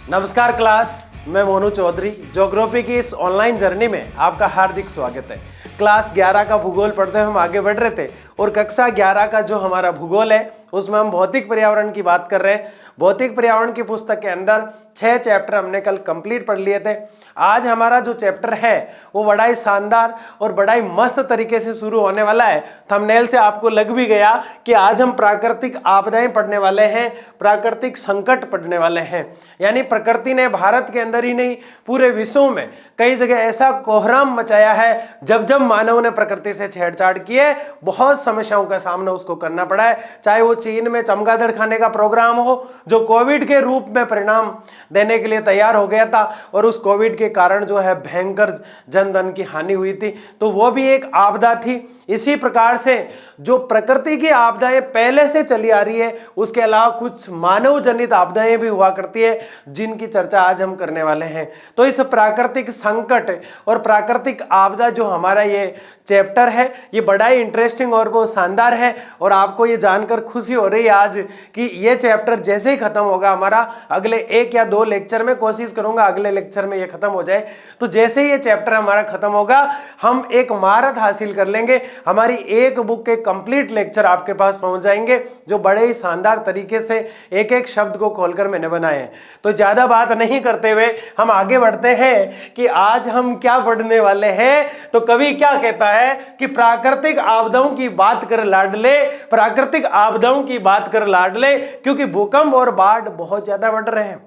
नमस्कार क्लास, मैं मोनू चौधरी। ज्योग्राफी की इस ऑनलाइन जर्नी में आपका हार्दिक स्वागत है। क्लास 11 का भूगोल पढ़ते हुए हम आगे बढ़ रहे थे और कक्षा 11 का जो हमारा भूगोल है उसमें हम भौतिक पर्यावरण की बात कर रहे हैं। भौतिक पर्यावरण की पुस्तक के अंदर 6 चैप्टर हमने कल कंप्लीट पढ़ लिए थे। आज हमारा जो चैप्टर है वो बड़ा ही शानदार और बड़ा ही मस्त तरीके से शुरू होने वाला है। थंबनेल से आपको लग भी गया कि आज हम प्राकृतिक आपदाएं पढ़ने वाले हैं, प्राकृतिक संकट पढ़ने वाले हैं। यानी प्रकृति ने भारत के अंदर ही नहीं पूरे विश्व में कई जगह ऐसा कोहराम मचाया है, जब जब मानव ने प्रकृति से छेड़छाड़ की है बहुत समस्याओं का सामना उसको करना पड़ा है। चाहे वो चीन में चमगादड़ खाने का प्रोग्राम हो जो कोविड के रूप में परिणाम देने के लिए तैयार हो गया था और उस कोविड के कारण जो है भयंकर जन धन की हानि हुई थी, तो वो भी एक आपदा थी। इसी प्रकार से जो प्रकृति की आपदाएं पहले से चली आ रही है, उसके अलावा कुछ मानव जनित आपदाएं भी हुआ करती है जिनकी चर्चा आज हम करने वाले हैं। तो इस प्राकृतिक संकट और प्राकृतिक आपदा जो हमारा ये चैप्टर है ये बड़ा ही इंटरेस्टिंग और बहुत शानदार है और आपको ये जानकर खुशी हो रही है आज कि ये चैप्टर जैसे ही खत्म होगा हमारा अगले 1 या 2 लेक्चर में, कोशिश करूंगा अगले लेक्चर में ये खत्म हो जाए, तो जैसे ही ये चैप्टर हमारा खत्म होगा हम एक महारत हासिल कर लेंगे। हमारी एक बुक के कंप्लीट लेक्चर आपके पास पहुंच जाएंगे जो बड़े ही शानदार तरीके से एक एक शब्द को खोलकर मैंने बनाए हैं। तो ज्यादा बात नहीं करते हुए हम आगे बढ़ते हैं कि आज हम क्या पढ़ने वाले हैं। तो कवि क्या कहता है कि प्राकृतिक आपदाओं की बात कर लाडले, प्राकृतिक आपदाओं की बात कर लाडले, क्योंकि भूकंप और बाढ़ बहुत ज्यादा बढ़ रहे हैं।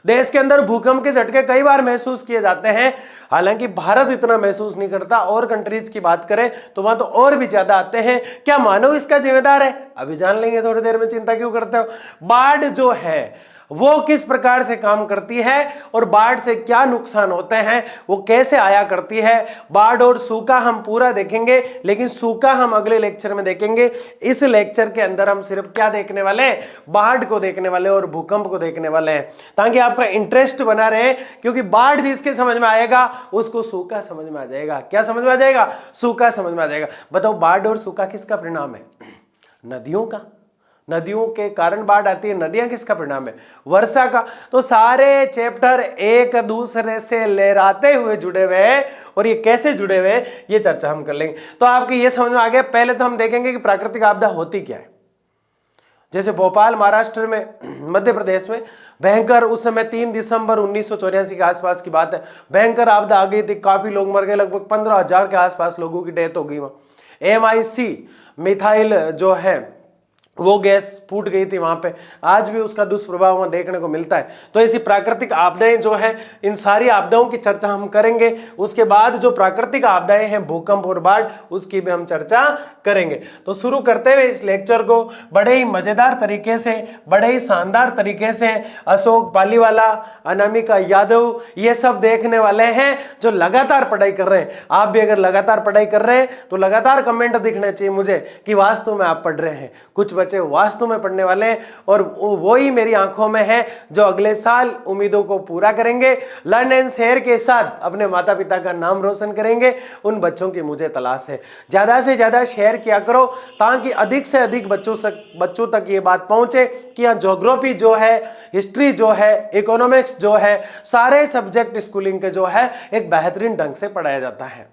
देश के अंदर भूकंप के झटके कई बार महसूस किए जाते हैं, हालांकि भारत इतना महसूस नहीं करता। और कंट्रीज की बात करें तो वहां तो और भी ज्यादा आते हैं। क्या मानव इसका जिम्मेदार है? अभी जान लेंगे थोड़ी देर में, चिंता क्यों करते हो। बाढ़ जो है वो किस प्रकार से काम करती है और बाढ़ से क्या नुकसान होते हैं, वो कैसे आया करती है। बाढ़ और सूखा हम पूरा देखेंगे, लेकिन सूखा हम अगले लेक्चर में देखेंगे। इस लेक्चर के अंदर हम सिर्फ क्या देखने वाले हैं, बाढ़ को देखने वाले और भूकंप को देखने वाले हैं, ताकि आपका इंटरेस्ट बना रहे। क्योंकि बाढ़ जिसके समझ में आएगा उसको सूखा समझ में आ जाएगा। क्या समझ में आ जाएगा? सूखा समझ में आ जाएगा। बताओ, बाढ़ और सूखा किसका परिणाम है? नदियों का। नदियों के कारण बाढ़ आती है। नदियां किसका परिणाम है? वर्षा का। तो सारे चैप्टर एक दूसरे से लहराते हुए जुड़े हुए हैं और ये कैसे जुड़े हुए हैं ये चर्चा हम कर लेंगे। तो आपको ये समझ में आ गया। पहले तो हम देखेंगे कि प्राकृतिक आपदा होती क्या है। जैसे भोपाल महाराष्ट्र में, मध्य प्रदेश में भयंकर, उस समय 3 दिसंबर 1984 के आसपास की बात है, भयंकर आपदा आ गई थी। काफी लोग मर गए, लगभग 15,000 के आसपास लोगों की डेथ हो गई। वहां MIC मिथाइल जो है वो गैस फूट गई थी वहां पे। आज भी उसका दुष्प्रभाव वहां देखने को मिलता है। तो ऐसी प्राकृतिक आपदाएं जो है, इन सारी आपदाओं की चर्चा हम करेंगे। उसके बाद जो प्राकृतिक आपदाएं हैं भूकंप और बाढ़, उसकी भी हम चर्चा करेंगे। तो शुरू करते हुए इस लेक्चर को बड़े ही मजेदार तरीके से, बड़े ही शानदार तरीके से अशोक पालीवाला, अनामिका यादव, ये सब देखने वाले हैं जो लगातार पढ़ाई कर रहे हैं। आप भी अगर लगातार पढ़ाई कर रहे हैं तो लगातार कमेंट दिखने चाहिए मुझे कि वास्तव में आप पढ़ रहे हैं। कुछ बच्चे वास्तव में पढ़ने वाले हैं और वो ही मेरी आंखों में है जो अगले साल उम्मीदों को पूरा करेंगे, लर्न एंड शेयर के साथ अपने माता पिता का नाम रोशन करेंगे। उन बच्चों की मुझे तलाश है। ज्यादा से ज्यादा शेयर किया करो ताकि अधिक से अधिक बच्चों तक ये बात पहुंचे कि यहाँ ज्योग्राफी जो है, हिस्ट्री जो है, इकोनॉमिक्स जो है, सारे सब्जेक्ट स्कूलिंग के जो है एक बेहतरीन ढंग से पढ़ाया जाता है।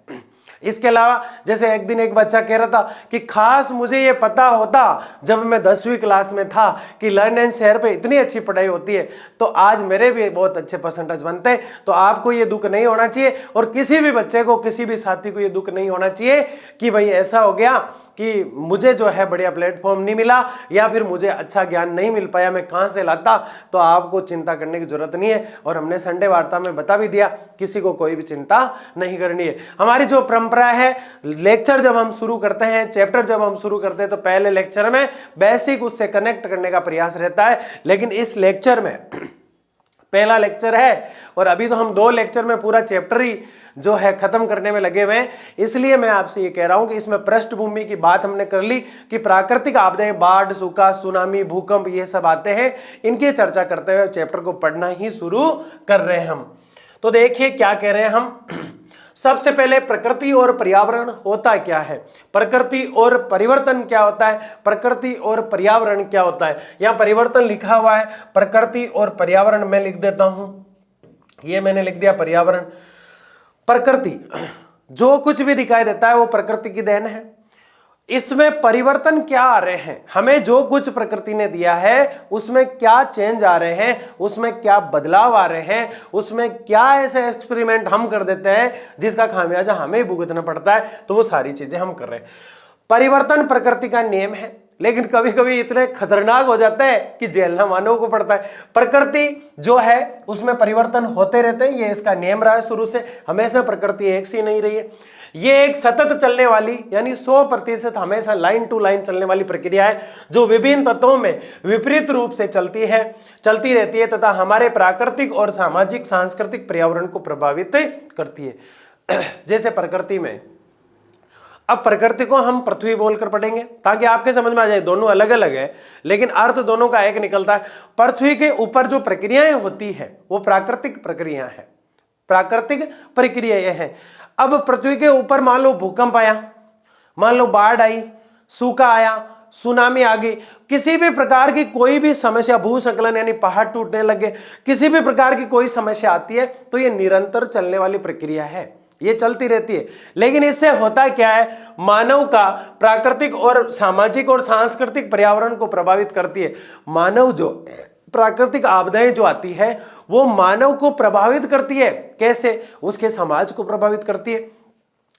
इसके अलावा जैसे एक दिन एक बच्चा कह रहा था कि खास मुझे ये पता होता जब मैं 10वीं क्लास में था कि लर्न एंड शेयर पे इतनी अच्छी पढ़ाई होती है तो आज मेरे भी बहुत अच्छे परसेंटेज बनते। तो आपको ये दुख नहीं होना चाहिए और किसी भी बच्चे को, किसी भी साथी को ये दुख नहीं होना चाहिए कि भाई ऐसा हो गया कि मुझे जो है बढ़िया प्लेटफॉर्म नहीं मिला या फिर मुझे अच्छा ज्ञान नहीं मिल पाया, मैं कहां से लाता। तो आपको चिंता करने की जरूरत नहीं है और हमने संडे वार्ता में बता भी दिया, किसी को कोई भी चिंता नहीं करनी है। हमारी जो परंपरा है, लेक्चर जब हम शुरू करते हैं, चैप्टर जब हम शुरू करते हैं तो पहले लेक्चर में बेसिक उससे कनेक्ट करने का प्रयास रहता है। लेकिन इस लेक्चर में पहला लेक्चर है और अभी तो हम 2 लेक्चर में पूरा चैप्टर ही जो है खत्म करने में लगे हुए हैं। इसलिए मैं आपसे ये कह रहा हूं कि इसमें पृष्ठभूमि की बात हमने कर ली कि प्राकृतिक आपदाएं, बाढ़, सूखा, सुनामी, भूकंप, ये सब आते हैं। इनकी चर्चा करते हुए चैप्टर को पढ़ना ही शुरू कर रहे हैं हम। तो देखिए क्या कह रहे हैं हम। सबसे पहले प्रकृति और पर्यावरण होता क्या है, प्रकृति और परिवर्तन क्या होता है, प्रकृति और पर्यावरण क्या होता है। यहाँ परिवर्तन लिखा हुआ है, प्रकृति और पर्यावरण मैं लिख देता हूं, ये मैंने लिख दिया पर्यावरण। प्रकृति जो कुछ भी दिखाई देता है वो प्रकृति की देन है। इसमें परिवर्तन क्या आ रहे हैं, हमें जो कुछ प्रकृति ने दिया है उसमें क्या चेंज आ रहे हैं, उसमें क्या बदलाव आ रहे हैं, उसमें क्या ऐसे एक्सपेरिमेंट हम कर देते हैं जिसका खामियाजा हमें ही भुगतना पड़ता है, तो वो सारी चीजें हम कर रहे हैं। परिवर्तन प्रकृति का नियम है, लेकिन कभी कभी इतने खतरनाक हो जाते हैं कि झेलना मानव को पड़ता है। प्रकृति जो है उसमें परिवर्तन होते रहते हैं, ये इसका नियम रहा है शुरू से, हमेशा प्रकृति एक सी नहीं रही है। ये एक सतत चलने वाली यानी 100% हमेशा लाइन टू लाइन चलने वाली प्रक्रिया है जो विभिन्न तत्वों में विपरीत रूप से चलती रहती है तथा हमारे प्राकृतिक और सामाजिक सांस्कृतिक पर्यावरण को प्रभावित करती है। जैसे प्रकृति में, अब प्रकृति को हम पृथ्वी बोलकर पढ़ेंगे ताकि आपके समझ में आ जाए, दोनों अलग अलग है लेकिन अर्थ दोनों का एक निकलता है। पृथ्वी के ऊपर जो प्रक्रियाएं होती है वो प्राकृतिक प्रक्रिया है, प्राकृतिक प्रक्रियाएं हैं। अब पृथ्वी के ऊपर मान लो भूकंप आया, मान लो बाढ़ आई, सूखा आया, सुनामी आ गई, किसी भी प्रकार की कोई भी समस्या, भूस्खलन यानी पहाड़ टूटने लगे, किसी भी प्रकार की कोई समस्या आती है तो ये निरंतर चलने वाली प्रक्रिया है, ये चलती रहती है। लेकिन इससे होता क्या है, मानव का प्राकृतिक और सामाजिक और सांस्कृतिक पर्यावरण को प्रभावित करती है। मानव जो प्राकृतिक आपदाएं जो आती है वो मानव को प्रभावित करती है। कैसे? उसके समाज को प्रभावित करती है,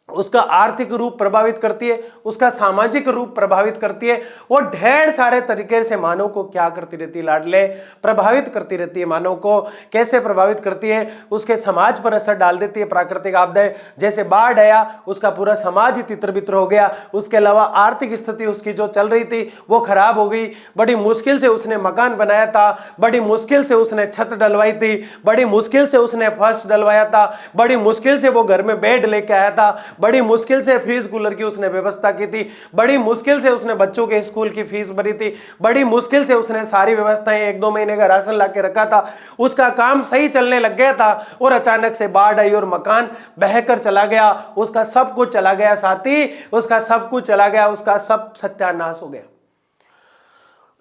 उसका आर्थिक रूप प्रभावित करती है, उसका सामाजिक रूप प्रभावित करती है। वो ढेर सारे तरीके से मानव को क्या करती रहती है लाडले, प्रभावित करती रहती है। मानव को कैसे प्रभावित करती है, उसके समाज पर असर डाल देती है प्राकृतिक आपदाएं। जैसे बाढ़ आया, उसका पूरा समाज तितर बितर हो गया। उसके अलावा आर्थिक स्थिति उसकी जो चल रही थी वो खराब हो गई। बड़ी मुश्किल से उसने मकान बनाया था, बड़ी मुश्किल से उसने छत डलवाई थी, बड़ी मुश्किल से उसने फर्श डलवाया था, बड़ी मुश्किल से वो घर में बेड लेके आया था, बड़ी मुश्किल से फ्रिज कूलर की उसने व्यवस्था की थी, बड़ी मुश्किल से उसने बच्चों के स्कूल की फीस भरी थी, बड़ी मुश्किल से उसने सारी व्यवस्थाएं 1-2 महीने का राशन ला के रखा था। उसका काम सही चलने लग गया था और अचानक से बाढ़ आई और मकान बहकर चला गया। उसका सब कुछ चला गया साथी, उसका सब कुछ चला गया, उसका सब सत्यानाश हो गया।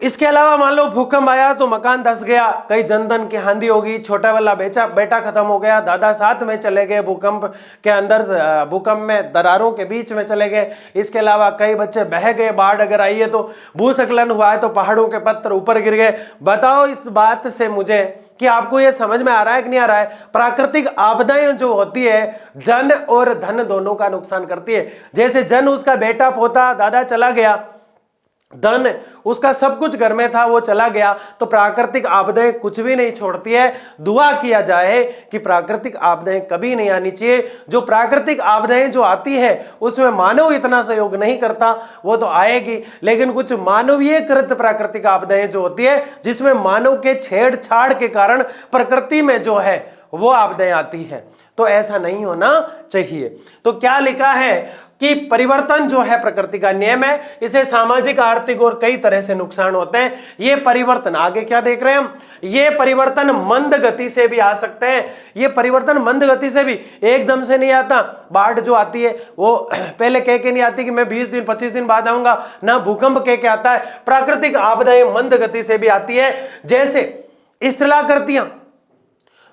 इसके अलावा मान लो भूकंप आया तो मकान धस गया, कई जनधन की हानि होगी, छोटा वाला बेटा खत्म हो गया, दादा साथ में चले गए, भूकंप के अंदर भूकंप में दरारों के बीच में चले गए। इसके अलावा कई बच्चे बह गए, बाढ़ अगर आई है तो, भूस्खलन हुआ है तो पहाड़ों के पत्थर ऊपर गिर गए। बताओ इस बात से मुझे कि आपको यह समझ में आ रहा है कि नहीं आ रहा है? प्राकृतिक आपदाएं जो होती है जन और धन दोनों का नुकसान करती है। जैसे जन उसका बेटा पोता दादा चला गया, धन उसका सब कुछ घर में था वो चला गया, तो प्राकृतिक आपदाएं कुछ भी नहीं छोड़ती है। दुआ किया जाए कि प्राकृतिक आपदाएं कभी नहीं आनी चाहिए। जो प्राकृतिक आपदाएं जो आती है उसमें मानव इतना सहयोग नहीं करता, वो तो आएगी, लेकिन कुछ मानवीय कृत प्राकृतिक आपदाएं जो होती है जिसमें मानव के छेड़छाड़ के कारण प्रकृति में जो है वो आपदाएं आती है, तो ऐसा नहीं होना चाहिए। तो क्या लिखा है कि परिवर्तन जो है प्रकृति का नियम है, इसे सामाजिक, आर्थिक और कई तरह से नुकसान होते हैं। ये परिवर्तन आगे क्या देख रहे हैं हम, ये परिवर्तन मंद गति से भी आ सकते हैं। ये परिवर्तन मंद गति से भी एकदम से नहीं आता। बाढ़ जो आती है वो पहले कह के नहीं आती कि मैं 20 दिन 25 दिन बाद आऊंगा, ना भूकंप कह के आता है। प्राकृतिक आपदाएं मंद गति से भी आती है। जैसे स्थलाकृतियां,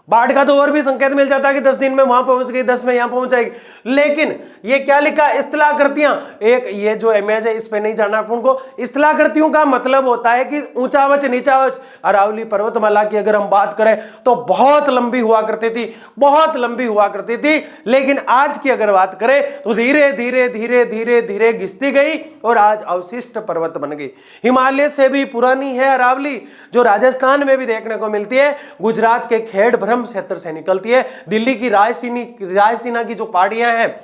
बाढ़ का तो और भी संकेत मिल जाता है कि 10 दिन में वहां पहुंच गई, 10 में यहां पहुंच जाएगी, लेकिन ये क्या लिखा, स्थलाकृतियां। एक ये जो इमेज है इस पे नहीं जाना अपन को। स्थलाकृतियों का मतलब होता है कि ऊंचावच नीचावच। अरावली पर्वतमाला की अगर हम बात करें तो बहुत लंबी हुआ करती थी, बहुत लंबी हुआ करती थी, लेकिन आज की अगर बात करें तो धीरे धीरे धीरे धीरे धीरे घिसती गई और आज अवशिष्ट पर्वत बन गई। हिमालय से भी पुरानी है अरावली, जो राजस्थान में भी देखने को मिलती है, गुजरात के खेड़ भ्रम क्षेत्र से निकलती है, दिल्ली की रायसीना की जो पहाड़ियां हैं,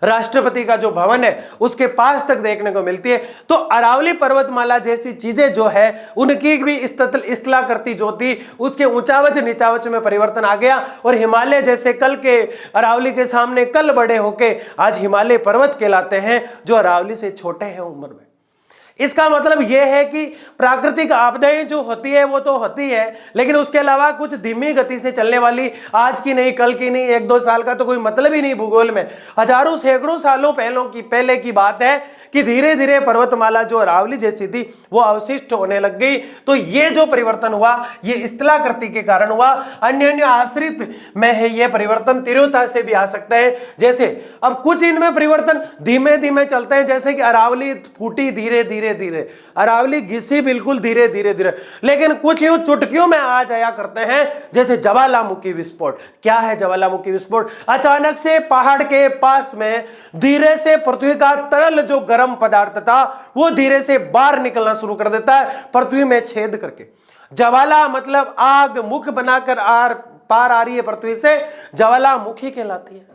राष्ट्रपति का जो भवन है उसके पास तक देखने को मिलती है। तो अरावली पर्वतमाला जैसी चीजें जो है उनकी भी स्थलाकृति जो थी उसके ऊंचावच नीचावच में परिवर्तन आ गया, और हिमालय जैसे कल के अरावली के सामने कल बड़े होके आज हिमालय पर्वत कहलाते हैं, जो अरावली से छोटे हैं उम्र में। इसका मतलब यह है कि प्राकृतिक आपदाएं जो होती है वो तो होती है, लेकिन उसके अलावा कुछ धीमी गति से चलने वाली, आज की नहीं, कल की नहीं, 1-2 साल का तो कोई मतलब ही नहीं भूगोल में, हजारों सैकड़ों सालों पहले की बात है कि धीरे धीरे पर्वतमाला जो अरावली जैसी थी वो अवशिष्ट होने लग गई। तो ये जो परिवर्तन हुआ ये स्थलाकृति के कारण हुआ। अन्य आश्रित में है ये परिवर्तन तीव्रता से भी आ सकते हैं। जैसे अब कुछ इनमें परिवर्तन धीमे धीमे चलते हैं, जैसे कि अरावली फूटी धीरे धीरे धीरे, अरावली घिसी बिल्कुल धीरे धीरे धीरे, लेकिन कुछ यूं चुटकियों में आ जाया करते हैं, जैसे ज्वालामुखी विस्फोट। क्या है ज्वालामुखी विस्फोट? अचानक से पहाड़ के पास में धीरे से पृथ्वी का तरल जो गर्म पदार्थ था वो धीरे से बाहर निकलना शुरू कर देता है पृथ्वी में छेद करके। ज्वाला मतलब आग, मुख बनाकर आर पार आ रही है पृथ्वी से, ज्वालामुखी कहलाती है।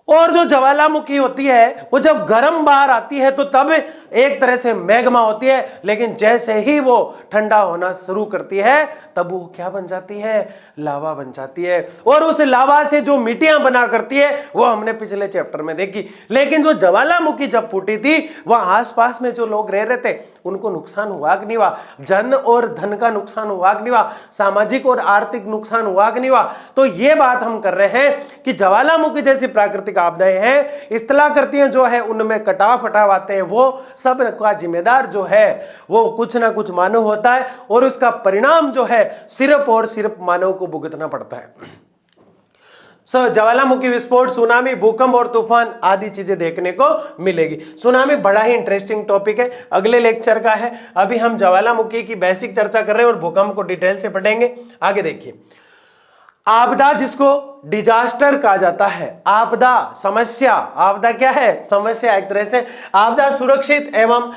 और जो ज्वालामुखी होती है वो जब गर्म बाहर आती है तो तब एक तरह से मैग्मा होती है, लेकिन जैसे ही वो ठंडा होना शुरू करती है तब वो क्या बन जाती है? लावा बन जाती है। और उस लावा से जो मिट्टियां बना करती है वो हमने पिछले चैप्टर में देखी। लेकिन जो ज्वालामुखी जब फूटी थी वह आसपास में जो लोग रह रहे थे उनको नुकसान हुआ कि नहीं हुआ? जन और धन का नुकसान हुआ कि नहीं हुआ? सामाजिक और आर्थिक नुकसान हुआ कि नहीं हुआ? तो ये बात हम कर रहे हैं कि ज्वालामुखी जैसी प्राकृतिक आपदाएं हैं, स्थलाकृतियां जो है उनमें कटाव फटाव आते हैं, वो सब का जिम्मेदार जो है वो कुछ ना कुछ मानव होता है, और उसका परिणाम जो है सिर्फ और सिर्फ मानव को भुगतना पड़ता है। ज्वालामुखी विस्फोट, सुनामी, भूकंप और तूफान आदि चीजें देखने को मिलेगी। सुनामी बड़ा ही इंटरेस्टिंग टॉपिक है, अगले लेक्चर का है। अभी हम ज्वालामुखी की बेसिक चर्चा कर रहे हैं और भूकंप को डिटेल से पढ़ेंगे। आगे देखिए, आपदा जिसको डिजास्टर कहा जाता है, आपदा समस्या, आपदा क्या है? समस्या। एक तरह से आपदा सुरक्षित एवं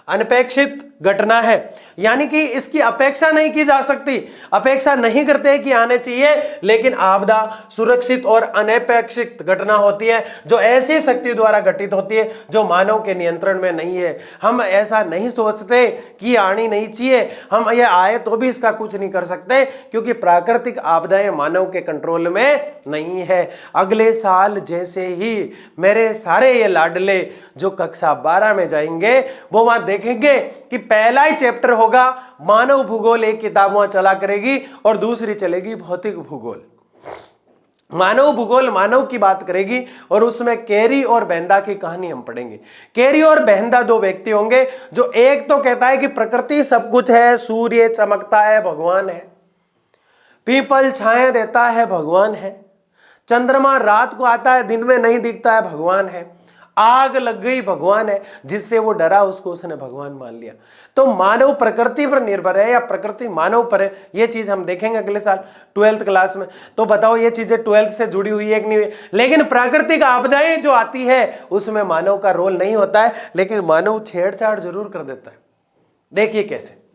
अनपेक्षित घटना है, यानी कि इसकी अपेक्षा नहीं की जा सकती, अपेक्षा नहीं करते कि आने चाहिए, लेकिन आपदा सुरक्षित और अनपेक्षित घटना होती है जो ऐसी शक्ति द्वारा घटित होती है जो मानव के नियंत्रण में नहीं है। हम ऐसा नहीं सोचते कि आनी नहीं चाहिए, हम ये आए तो भी इसका कुछ नहीं कर सकते, क्योंकि प्राकृतिक आपदाएं मानव के कंट्रोल में नहीं है। अगले साल जैसे ही मेरे सारे ये लाडले जो कक्षा 12 में जाएंगे वो वहां देखेंगे कि पहला ही चैप्टर होगा मानव भूगोल, एक किताब वहां चला करेगी, और दूसरी चलेगी भौतिक भूगोल। मानव भूगोल मानव की बात करेगी और उसमें कैरी और बेंदा की कहानी हम पढ़ेंगे। कैरी और बेंदा दो व्यक्ति होंगे, जो एक तो कहता है कि प्रकृति सब कुछ है, सूर्य चमकता है भगवान है, पीपल छाया देता है भगवान है, चंद्रमा रात को आता है दिन में नहीं दिखता है भगवान है, आग लग गई भगवान है, जिससे वो डरा उसको उसने भगवान मान लिया। तो मानव प्रकृति पर निर्भर है या प्रकृति मानव पर है, ये चीज हम देखेंगे अगले साल 12th क्लास में। तो बताओ ये चीजें 12th से जुड़ी हुई है कि नहीं हुई? लेकिन प्राकृतिक आपदाएं जो आती है उसमें मानव का रोल नहीं होता है, लेकिन मानव छेड़छाड़ जरूर कर देता है। देखिए कैसे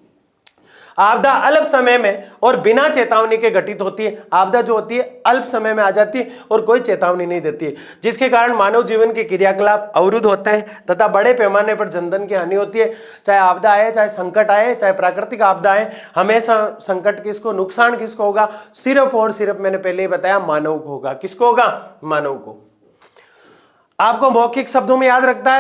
आपदा अल्प समय में और बिना चेतावनी के घटित होती है। आपदा जो होती है अल्प समय में आ जाती है और कोई चेतावनी नहीं देती है, जिसके कारण मानव जीवन के क्रियाकलाप अवरुद्ध होते हैं तथा बड़े पैमाने पर जनधन की हानि होती है। चाहे आपदा आए, चाहे संकट आए, चाहे प्राकृतिक आपदा आए, हमेशा संकट किसको, नुकसान किसको होगा? सिर्फ और सिर्फ मैंने पहले ही बताया मानव को होगा। किसको होगा? मानव को। आपको मौखिक शब्दों में याद रखना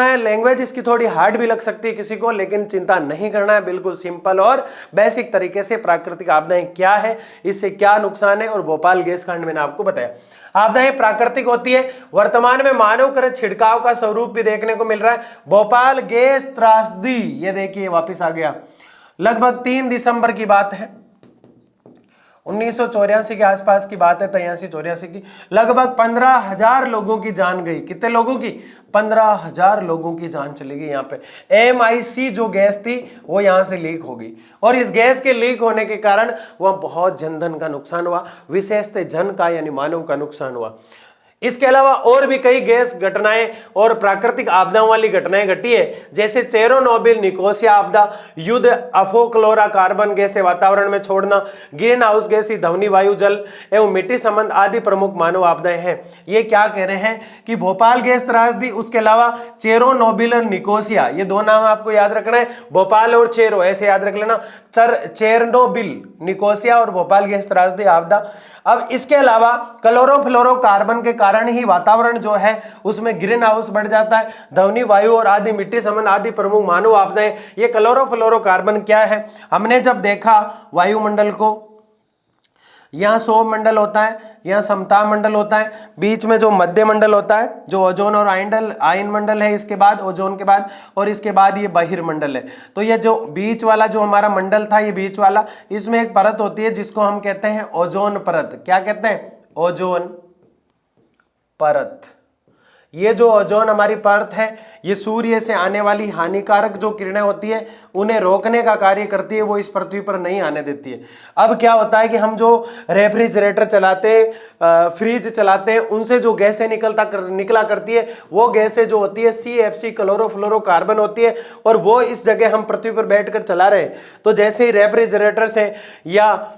है, लैंग्वेज इसकी थोड़ी हार्ड भी लग सकती है किसी को, लेकिन चिंता नहीं करना है, बिल्कुल सिंपल और बेसिक तरीके से प्राकृतिक आपदाएं क्या है, इससे क्या नुकसान है, और भोपाल गैस कांड मैंने आपको बताया। आपदाएं प्राकृतिक होती है, वर्तमान में मानव कृत छिड़काव का स्वरूप भी देखने को मिल रहा है। भोपाल गैस त्रासदी, ये देखिए वापिस आ गया, लगभग 3 दिसंबर की बात है, 1984 के आसपास की बात है, 83-84 की। लगभग 15,000 लोगों की जान गई। कितने लोगों की? 15,000 लोगों की जान चली गई। यहाँ पे MIC जो गैस थी वो यहाँ से लीक हो गई, और इस गैस के लीक होने के कारण वह बहुत जनधन का नुकसान हुआ, विशेषतः जन का यानी मानव का नुकसान हुआ। इसके अलावा और भी कई गैस घटनाएं और प्राकृतिक आपदाओं वाली घटनाएं घटी है, जैसे चेरोनोबिल, निकोसिया आपदा, युद्ध, अफोक्लोराकार्बन गैसें वातावरण में छोड़ना, ग्रीन हाउस गैस, ध्वनि, वायु, जल एवं मिट्टी संबंध आदि प्रमुख मानव आपदाएं हैं। ये क्या कह रहे हैं कि भोपाल गैस त्रासदी, उसके अलावा चेरोनोबिल और निकोसिया, ये दो नाम आपको याद रखना है, भोपाल और चेरो ऐसे याद रख लेना, चेरनोबिल, निकोसिया और भोपाल गैस त्रासदी आपदा। अब इसके अलावा क्लोरोफ्लोरोकार्बन के कारण कारण ही वातावरण जो है उसमें ग्रीन हाउस बढ़ जाता है। ध्वनि, वायु और आदि मिट्टी समन आदि प्रमुख मानव आपदाएं। ये क्लोरोफ्लोरोकार्बन क्या है, हमने जब देखा वायुमंडल को, यहाँ सौर मंडल होता है, यहाँ समताप मंडल होता है, बीच में जो मध्य मंडल होता है जो ओजोन और आयन मंडल है, इसके बाद ओजोन के बाद, और इसके बाद ये बहिर्मंडल है। तो ये जो बीच वाला जो हमारा मंडल था, ये बीच वाला, इसमें एक परत होती है जिसको हम कहते हैं ओजोन परत। क्या कहते हैं? ओजोन परत। ये जो ओजोन हमारी परत है, ये सूर्य से आने वाली हानिकारक जो किरणें होती है उन्हें रोकने का कार्य करती है, वो इस पृथ्वी पर नहीं आने देती है। अब क्या होता है कि हम जो रेफ्रिजरेटर चलाते, फ्रिज चलाते हैं, उनसे जो गैसें निकला करती है, वो गैसें जो होती है CFC क्लोरोफ्लोरोकार्बन होती है, और वो इस जगह हम पृथ्वी पर बैठकर चला रहे हैं। तो जैसे ही रेफ्रिजरेटर से या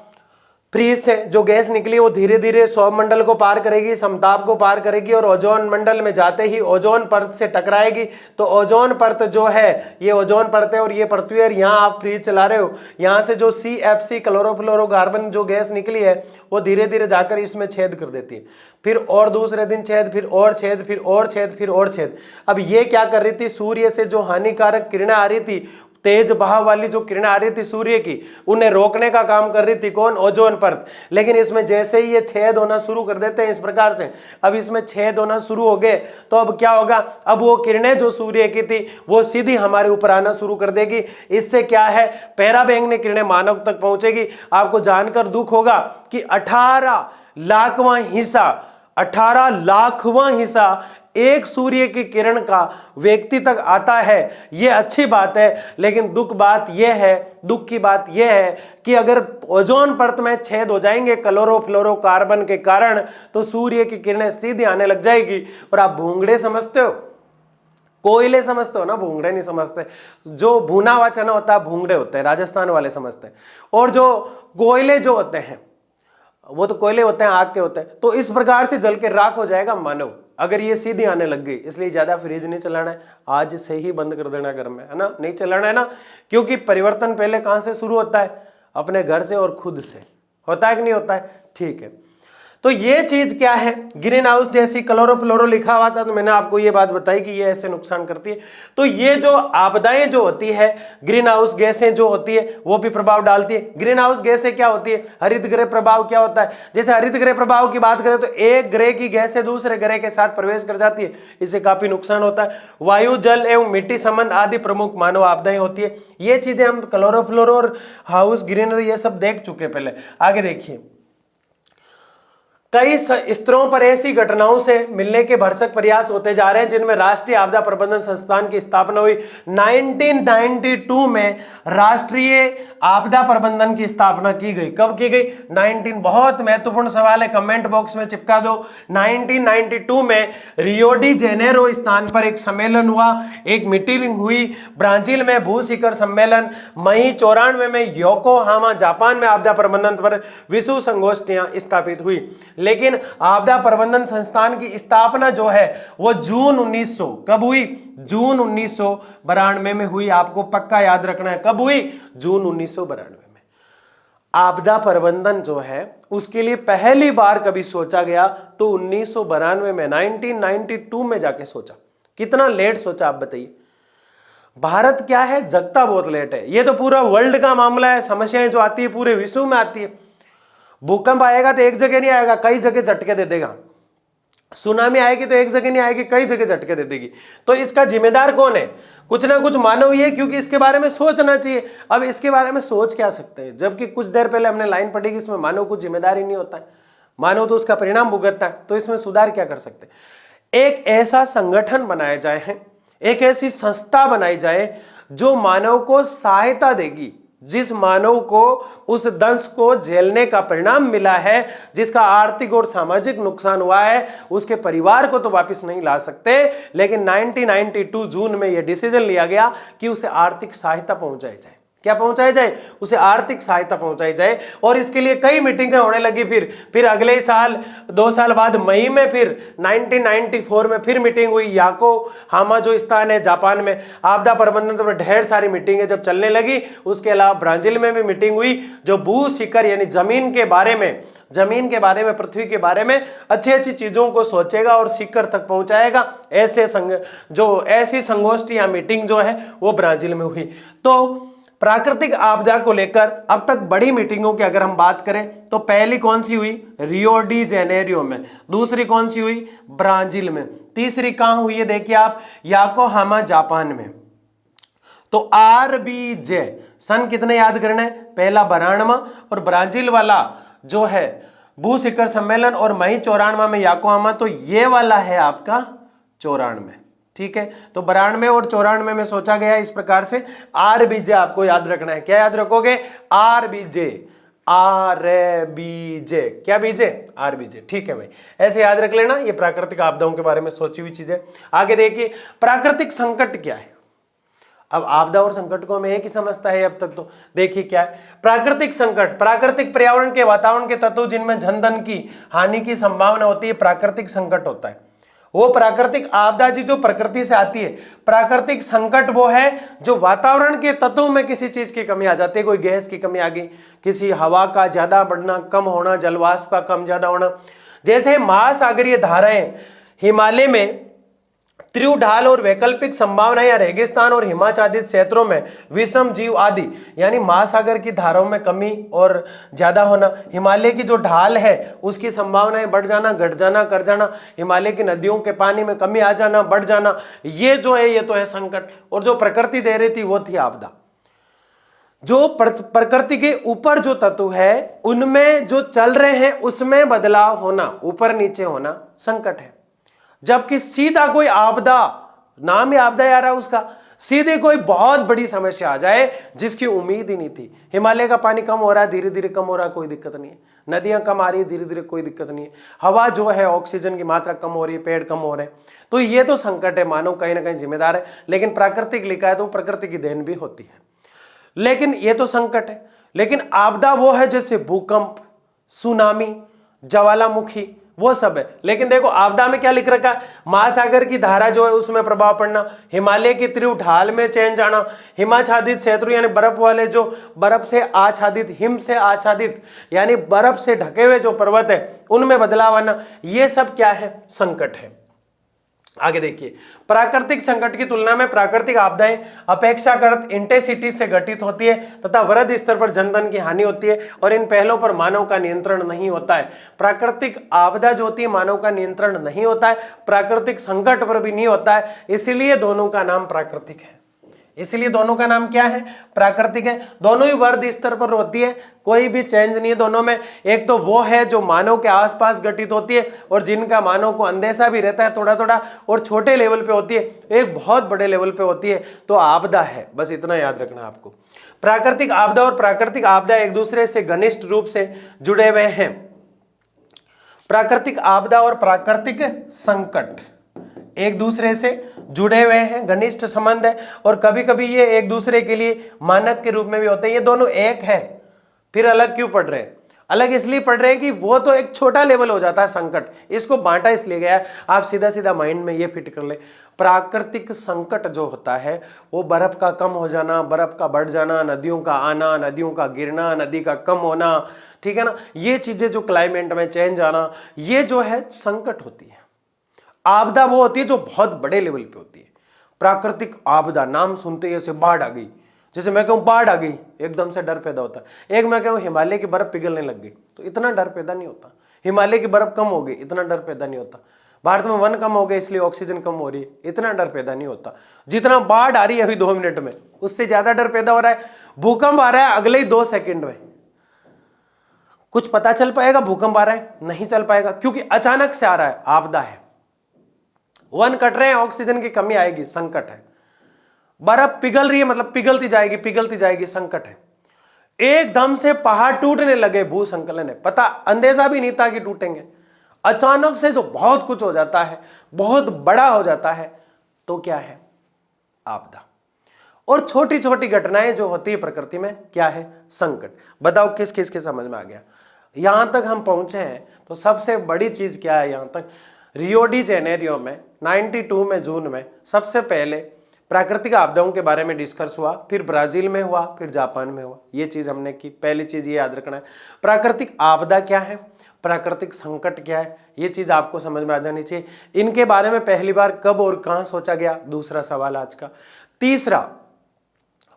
फ्रीज से जो गैस निकली वो धीरे धीरे सौर मंडल को पार करेगी, समताप को पार करेगी, और ओजोन मंडल में जाते ही ओजोन परत से टकराएगी। तो ओजोन परत जो है, ये ओजोन परत है और ये पृथ्वी है। यहाँ आप फ्रीज चला रहे हो, यहाँ से जो CFC क्लोरोफ्लोरोकार्बन जो गैस निकली है वो धीरे धीरे जाकर इसमें छेद कर देती है, फिर और दूसरे दिन छेद, फिर और छेद, फिर और छेद, फिर और छेद। अब ये क्या कर रही थी, सूर्य से जो हानिकारक किरणें आ रही थी, तेज बहाव वाली जो किरणें आ रही थी सूर्य की, उन्हें रोकने का काम कर रही थी कौन? ओजोन परत। लेकिन इसमें जैसे ही ये छेद होना शुरू कर देते हैं इस प्रकार से, अब इसमें छेद होना शुरू हो गए, तो अब क्या होगा, अब वो किरणें जो सूर्य की थी वो सीधी हमारे ऊपर आना शुरू कर देगी। इससे क्या है, पराबैंगनी किरणें मानव तक पहुंचेगी। आपको जानकर दुख होगा कि 18 लाखवां हिस्सा एक सूर्य की किरण का व्यक्ति तक आता है। ये अच्छी बात है, लेकिन दुख की बात यह है कि अगर ओजोन परत में छेद हो जाएंगे क्लोरोफ्लोरोकार्बन के कारण, तो सूर्य की किरणें सीधी आने लग जाएगी। और आप भूंगड़े समझते हो, कोयले समझते हो ना, भूंगड़े नहीं समझते। जो भुना हुआ चना होता है भूंगड़े होते हैं, राजस्थान वाले समझते हैं। और जो कोयले जो होते हैं वो तो कोयले होते हैं, आग के होते हैं। तो इस प्रकार से जल के राख हो जाएगा मानव, अगर ये सीधी आने लग गई। इसलिए ज्यादा फ्रिज नहीं चलाना है, आज से ही बंद कर देना घर में, है ना, नहीं चलाना है ना। क्योंकि परिवर्तन पहले कहां से शुरू होता है? अपने घर से और खुद से। होता है कि नहीं होता है? ठीक है, तो ये चीज क्या है, ग्रीन हाउस जैसी क्लोरोफ्लोरो लिखा हुआ था, तो मैंने आपको ये बात बताई कि ये ऐसे नुकसान करती है। तो ये जो आपदाएं जो होती है, ग्रीन हाउस गैसें जो होती है वो भी प्रभाव डालती है। ग्रीन हाउस गैसें क्या होती है? हरित गृह प्रभाव क्या होता है? जैसे हरित गृह प्रभाव की बात करें तो एक ग्रह की गैसें दूसरे ग्रह के साथ प्रवेश कर जाती है, इससे काफी नुकसान होता है। वायु, जल एवं मिट्टी संबंध आदि प्रमुख मानव आपदाएं होती है। ये चीजें हम क्लोरोफ्लोरो हाउस, ग्रीनरी, ये सब देख चुके पहले। आगे देखिए, कई स्तरों पर ऐसी घटनाओं से मिलने के भरसक प्रयास होते जा रहे हैं जिनमें राष्ट्रीय आपदा प्रबंधन संस्थान की स्थापना हुई। 1992 में राष्ट्रीय आपदा प्रबंधन की स्थापना की गई। कब की गई? 19, बहुत महत्वपूर्ण सवाल है, कमेंट बॉक्स में चिपका दो। 1992 में रियो डी जेनेरो स्थान पर एक सम्मेलन हुआ, एक मीटिंग हुई ब्राजील में, भू शिखर सम्मेलन। मई 94 में योकोहामा जापान में आपदा प्रबंधन पर विश्व संगोष्ठियां स्थापित हुई। लेकिन आपदा प्रबंधन संस्थान की स्थापना जो है वो जून 1900, कब हुई? जून 1992 में हुई। आपको पक्का याद रखना है, कब हुई? जून 1992 में। आपदा प्रबंधन जो है उसके लिए पहली बार कभी सोचा गया तो 1992 में, 1992 में जाके सोचा। कितना लेट सोचा आप बताइए। भारत क्या है, जगता बहुत लेट है। ये तो पूरा वर्ल्ड का मामला है, समस्याएं जो आती है पूरे विश्व में आती है। भूकंप आएगा तो एक जगह नहीं आएगा, कई जगह झटके दे देगा। सुनामी आएगी तो एक जगह नहीं आएगी, कई जगह झटके दे देगी। तो इसका जिम्मेदार कौन है? कुछ ना कुछ मानव ही है, क्योंकि इसके बारे में सोचना चाहिए। अब इसके बारे में सोच क्या सकते हैं, जबकि कुछ देर पहले हमने लाइन पढ़ी कि इसमें मानव को जिम्मेदार ही नहीं होता है, मानव तो उसका परिणाम भुगतता है। तो इसमें सुधार क्या कर सकते हैं? एक ऐसा संगठन बनाया जाए, एक ऐसी संस्था बनाई जाए जो मानव को सहायता देगी, जिस मानव को उस दंश को झेलने का परिणाम मिला है, जिसका आर्थिक और सामाजिक नुकसान हुआ है, उसके परिवार को तो वापस नहीं ला सकते, लेकिन 1992 जून में यह डिसीजन लिया गया कि उसे आर्थिक सहायता पहुंचाई जाए। क्या पहुंचाई जाए, उसे आर्थिक सहायता पहुंचाई जाए। और इसके लिए कई मीटिंगें होने लगी। फिर अगले साल 2 साल बाद मई में फिर 1994 में फिर मीटिंग हुई। योकोहामा जो स्थान है जापान में, आपदा प्रबंधन पर ढेर सारी मीटिंगें जब चलने लगी। उसके अलावा ब्राजील में भी मीटिंग हुई जो भू शिखर यानी जमीन के बारे में, पृथ्वी के बारे में अच्छी अच्छी चीजों को सोचेगा और शिखर तक पहुंचाएगा। ऐसी संगोष्ठी या मीटिंग जो है वो ब्राजील में हुई। तो प्राकृतिक आपदा को लेकर अब तक बड़ी मीटिंगों की अगर हम बात करें तो पहली कौन सी हुई, रियो डी जेनेरियो में। दूसरी कौन सी हुई, ब्राजील में। तीसरी कहां हुई है, देखिए आप, योकोहामा जापान में। तो RBJ सन कितने याद करना है, पहला 92 और ब्राजील वाला जो है भू शिखर सम्मेलन और मई 94 में योकोहामा, तो ये वाला है आपका 94। ठीक है, तो 92 और 94 में सोचा गया इस प्रकार से। RBJ आपको याद रखना है। क्या याद रखोगे, RBJ, क्या बीजे, RBJ। ठीक है भाई, ऐसे याद रख लेना। ये प्राकृतिक आपदाओं के बारे में सोची हुई चीजें। आगे देखिए, प्राकृतिक संकट क्या है। अब आपदा और संकट को हमें एक ही समझता है अब तक। तो देखिए क्या है प्राकृतिक संकट, प्राकृतिक पर्यावरण के वातावरण के तत्व जिनमें जनधन की हानि की संभावना होती है, प्राकृतिक संकट होता है। वो प्राकृतिक आपदा जी जो प्रकृति से आती है। प्राकृतिक संकट वो है जो वातावरण के तत्वों में किसी चीज की कमी आ जाती है। कोई गैस की कमी आ गई, किसी हवा का ज्यादा बढ़ना कम होना, जलवाष्प का कम ज्यादा होना। जैसे महासागरीय धाराएं, हिमालय में त्रिव ढाल और वैकल्पिक संभावना या रेगिस्तान और हिमाच्छादित क्षेत्रों में विषम जीव आदि, यानी महासागर की धाराओं में कमी और ज्यादा होना, हिमालय की जो ढाल है उसकी संभावनाएं बढ़ जाना, घट जाना, कर जाना, हिमालय की नदियों के पानी में कमी आ जाना, बढ़ जाना, ये जो है ये तो है संकट। और जो प्रकृति दे रही थी वो थी आपदा। जो प्रकृति के ऊपर जो तत्व है उनमें जो चल रहे हैं उसमें बदलाव होना, ऊपर नीचे होना संकट है। जबकि सीधा कोई आपदा, नाम ही आपदा आ रहा है उसका, सीधे कोई बहुत बड़ी समस्या आ जाए जिसकी उम्मीद ही नहीं थी। हिमालय का पानी कम हो रहा है, धीरे धीरे कम हो रहा है, कोई दिक्कत नहीं है। नदियां कम आ रही है, धीरे धीरे, कोई दिक्कत नहीं है। हवा जो है ऑक्सीजन की मात्रा कम हो रही है, पेड़ कम हो रहे हैं, तो ये तो संकट है, मानव कहीं ना कहीं जिम्मेदार है। लेकिन प्राकृतिक लिखा है तो प्रकृति की देन भी होती है, लेकिन ये तो संकट है। लेकिन आपदा वो है जैसे भूकंप, सुनामी, ज्वालामुखी, वो सब है। लेकिन देखो आपदा में क्या लिख रखा है, महासागर की धारा जो है उसमें प्रभाव पड़ना, हिमालय की त्रिव ढाल में चेंज आना, हिमाच्छादित क्षेत्र यानी बर्फ वाले जो बर्फ से आच्छादित, हिम से आच्छादित यानी बर्फ से ढके हुए जो पर्वत है उनमें बदलाव आना, ये सब क्या है, संकट है। आगे देखिए, प्राकृतिक संकट की तुलना में प्राकृतिक आपदाएं अपेक्षाकृत इंटेंसिटी से घटित होती है तथा वृहद स्तर पर जनधन की हानि होती है और इन पहलों पर मानव का नियंत्रण नहीं होता है। प्राकृतिक आपदा जो होती है मानव का नियंत्रण नहीं होता है, प्राकृतिक संकट पर भी नहीं होता है, इसलिए दोनों का नाम प्राकृतिक है। इसलिए दोनों का नाम क्या है, प्राकृतिक है। दोनों ही वर्ध स्तर पर होती है, कोई भी चेंज नहीं है दोनों में। एक तो वो है जो मानव के आसपास घटित होती है और जिनका मानव को अंदेशा भी रहता है थोड़ा थोड़ा, और छोटे लेवल पे होती है, एक बहुत बड़े लेवल पे होती है, तो आपदा है। बस इतना याद रखना आपको। प्राकृतिक आपदा और प्राकृतिक आपदा एक दूसरे से घनिष्ठ रूप से जुड़े हुए हैं। प्राकृतिक आपदा और प्राकृतिक संकट एक दूसरे से जुड़े हुए हैं, घनिष्ठ संबंध है, और कभी कभी ये एक दूसरे के लिए मानक के रूप में भी होते हैं। ये दोनों एक है, फिर अलग क्यों पढ़ रहे हैं? अलग इसलिए पढ़ रहे हैं कि वो तो एक छोटा लेवल हो जाता है संकट, इसको बांटा इसलिए गया है। आप सीधा सीधा माइंड में ये फिट कर ले, प्राकृतिक संकट जो होता है वो बर्फ का कम हो जाना, बर्फ का बढ़ जाना, नदियों का आना, नदियों का गिरना, नदी का कम होना, ठीक है ना, ये चीजें जो क्लाइमेट में चेंज आना, ये जो है संकट होती है। आपदा वो होती है जो बहुत बड़े लेवल पे होती है। प्राकृतिक आपदा नाम सुनते ही ऐसे बाढ़ आ गई, जैसे मैं कहूँ बाढ़ आ गई, एकदम से डर पैदा होता है। एक मैं कहूँ हिमालय की बर्फ पिघलने लग गई, तो इतना डर पैदा नहीं होता। हिमालय की बर्फ कम हो गई, इतना डर पैदा नहीं होता। भारत में वन कम हो गए इसलिए ऑक्सीजन कम हो रही है, इतना डर पैदा नहीं होता। जितना बाढ़ आ रही है अभी 2 मिनट में, उससे ज्यादा डर पैदा हो रहा है। भूकंप आ रहा है अगले ही 2 सेकेंड में, कुछ पता चल पाएगा भूकंप आ रहा है? नहीं चल पाएगा, क्योंकि अचानक से आ रहा है, आपदा है। वन कट रहे हैं, ऑक्सीजन की कमी आएगी, संकट है। बर्फ पिघल रही है, मतलब पिघलती जाएगी, संकट है। एकदम से पहाड़ टूटने लगे, भूस्खलन है, पता अंदेशा भी नहीं था कि टूटेंगे। अचानक से जो बहुत कुछ हो जाता है, बहुत बड़ा हो जाता है, तो क्या है? आपदा। और छोटी छोटी घटनाएं जो होती है प्रकृति में क्या है, संकट। बताओ किस किस के समझ में आ गया। यहां तक हम पहुंचे हैं तो सबसे बड़ी चीज क्या है, यहां तक रियो डी जेनेरियो में 92 में जून में सबसे पहले प्राकृतिक आपदाओं के बारे में डिस्कस हुआ, फिर ब्राजील में हुआ, फिर जापान में हुआ। ये चीज हमने की। पहली चीज ये याद रखना है, प्राकृतिक आपदा क्या है, प्राकृतिक संकट क्या है, ये चीज आपको समझ में आ जानी चाहिए। इनके बारे में पहली बार कब और कहां सोचा गया, दूसरा सवाल आज का। तीसरा,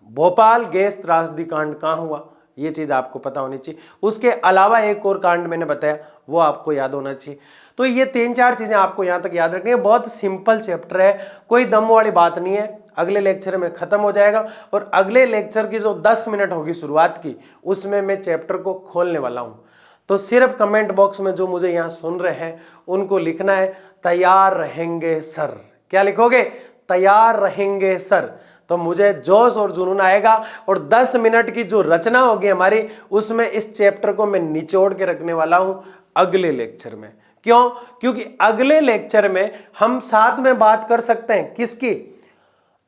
भोपाल गैस त्रासदी कांड कहां हुआ, ये चीज आपको पता होनी चाहिए। उसके अलावा एक और कांड मैंने बताया, वो आपको याद होना चाहिए। तो ये 3-4 चीजें आपको यहां तक याद रखनी है। बहुत सिंपल चैप्टर है, कोई दम वाली बात नहीं है। अगले लेक्चर में खत्म हो जाएगा और अगले लेक्चर की जो 10 मिनट होगी शुरुआत की, उसमें मैं चैप्टर को खोलने वाला हूं। तो सिर्फ कमेंट बॉक्स में जो मुझे यहां सुन रहे हैं उनको लिखना है तैयार रहेंगे सर। क्या लिखोगे, तैयार रहेंगे सर। तो मुझे जोश और जुनून आएगा और 10 मिनट की जो रचना होगी हमारी, उसमें इस चैप्टर को मैं निचोड़ के रखने वाला हूं अगले लेक्चर में। क्यों? क्योंकि अगले लेक्चर में हम साथ में बात कर सकते हैं किसकी,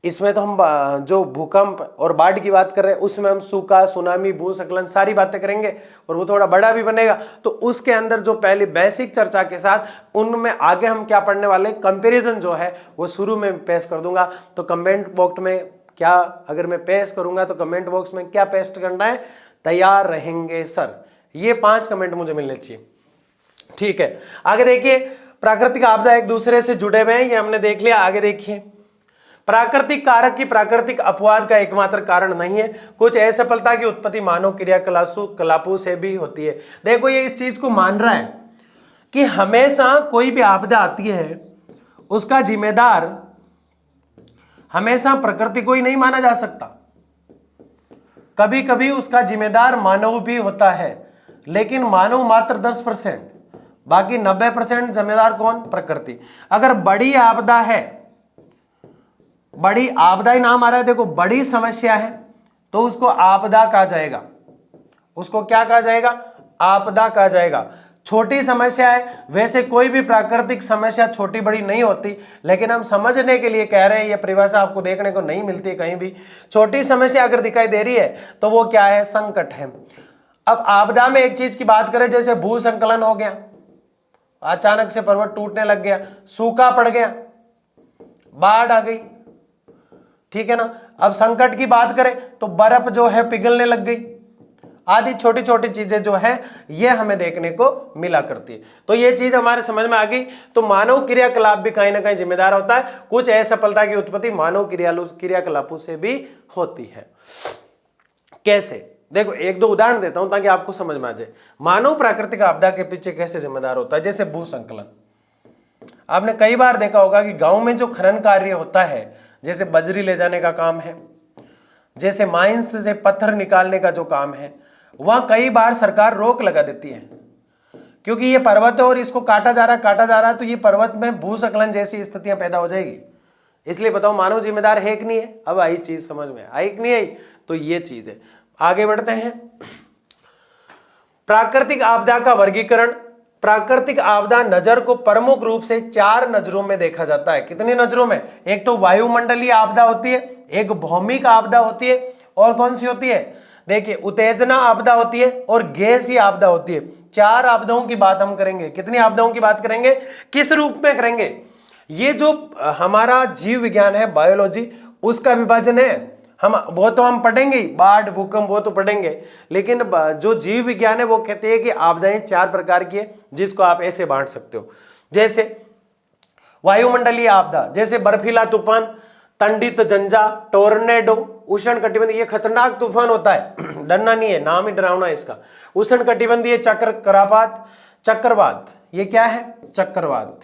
इसमें तो हम जो भूकंप और बाढ़ की बात कर रहे हैं, उसमें हम सूखा, सुनामी, भूस्खलन सारी बातें करेंगे और वो थोड़ा बड़ा भी बनेगा। तो उसके अंदर जो पहली बेसिक चर्चा के साथ उनमें आगे हम क्या पढ़ने वाले, कंपैरिजन जो है वो शुरू में पेश कर दूंगा। तो कमेंट बॉक्स में क्या, अगर मैं पेश करूंगा तो कमेंट बॉक्स में क्या पेस्ट करना है, तैयार रहेंगे सर। ये 5 कमेंट मुझे मिलने चाहिए। ठीक है, आगे देखिए, प्राकृतिक आपदा एक दूसरे से जुड़े हुए हैं, ये हमने देख लिया। आगे देखिए, प्राकृतिक कारक की प्राकृतिक अपवाद का एकमात्र कारण नहीं है, कुछ असफलता की उत्पत्ति मानव क्रियाकलापों से भी होती है। देखो ये इस चीज को मान रहा है कि हमेशा कोई भी आपदा आती है उसका जिम्मेदार हमेशा प्रकृति को ही नहीं माना जा सकता। कभी कभी उसका जिम्मेदार मानव भी होता है, लेकिन मानव मात्र 10%, बाकी 90% जिम्मेदार कौन, प्रकृति। अगर बड़ी आपदा है, बड़ी आपदा ही नाम आ रहा है, देखो बड़ी समस्या है तो उसको आपदा कहा जाएगा। उसको क्या कहा जाएगा, आपदा कहा जाएगा। छोटी समस्या है, वैसे कोई भी प्राकृतिक समस्या छोटी बड़ी नहीं होती, लेकिन हम समझने के लिए कह रहे हैं, ये परिभाषा आपको देखने को नहीं मिलती है कहीं भी। छोटी समस्या अगर दिखाई दे रही है तो वो क्या है, संकट है। अब आपदा में एक चीज की बात करें, जैसे भूस्खलन हो गया, अचानक से पर्वत टूटने लग गया, सूखा पड़ गया, बाढ़ आ गई, ठीक है ना। अब संकट की बात करें तो बर्फ जो है पिघलने लग गई, आदि छोटी छोटी चीजें जो है ये हमें देखने को मिला करती है। तो ये चीज हमारे समझ में आ गई। तो मानव क्रियाकलाप भी कहीं ना कहीं जिम्मेदार होता है, कुछ असफलता की उत्पत्ति मानव क्रियाकलापों से भी होती है। कैसे, देखो एक दो उदाहरण देता हूं ताकि आपको समझ में आ जाए। मानव प्राकृतिक आपदा के पीछे कैसे जिम्मेदार होता है, जैसे भूस्खलन। आपने कई बार देखा होगा कि गांव में जो खनन कार्य होता है, जैसे बजरी ले जाने का काम है, जैसे माइंस से पत्थर निकालने का जो काम है, वहां कई बार सरकार रोक लगा देती है, क्योंकि ये पर्वत है और इसको काटा जा रहा है तो ये पर्वत में भूस्खलन जैसी स्थितियां पैदा हो जाएगी। इसलिए बताओ मानव जिम्मेदार है कि नहीं है। अब आई चीज समझ में आई कि नहीं आई, तो ये चीज है। आगे बढ़ते हैं, प्राकृतिक आपदा का वर्गीकरण। प्राकृतिक आपदा नजर को प्रमुख रूप से 4 नजरों में देखा जाता है। कितनी नजरों में, एक तो वायुमंडलीय आपदा होती है, एक भौमिक आपदा होती है, और कौन सी होती है, देखिए उत्तेजना आपदा होती है, और गैसीय आपदा होती है। 4 आपदाओं की बात हम करेंगे। कितनी आपदाओं की बात करेंगे, किस रूप में करेंगे, ये जो हमारा जीव विज्ञान है, बायोलॉजी, उसका विभाजन है। वो तो हम पढ़ेंगे, बाढ़, भूकंप वो तो पढ़ेंगे, लेकिन जो जीव विज्ञान है वो कहते हैं कि आपदाएं 4 प्रकार की है, जिसको आप ऐसे बांट सकते हो। जैसे वायुमंडलीय आपदा, जैसे बर्फीला तूफान, तंडित जंजा, टोर्नेडो, उष्ण कटिबंधीय, ये खतरनाक तूफान होता है, डरना नहीं है, नाम ही डरावना है इसका। उष्ण कटिबंधीय चक्रवात, ये क्या है, चक्रवात।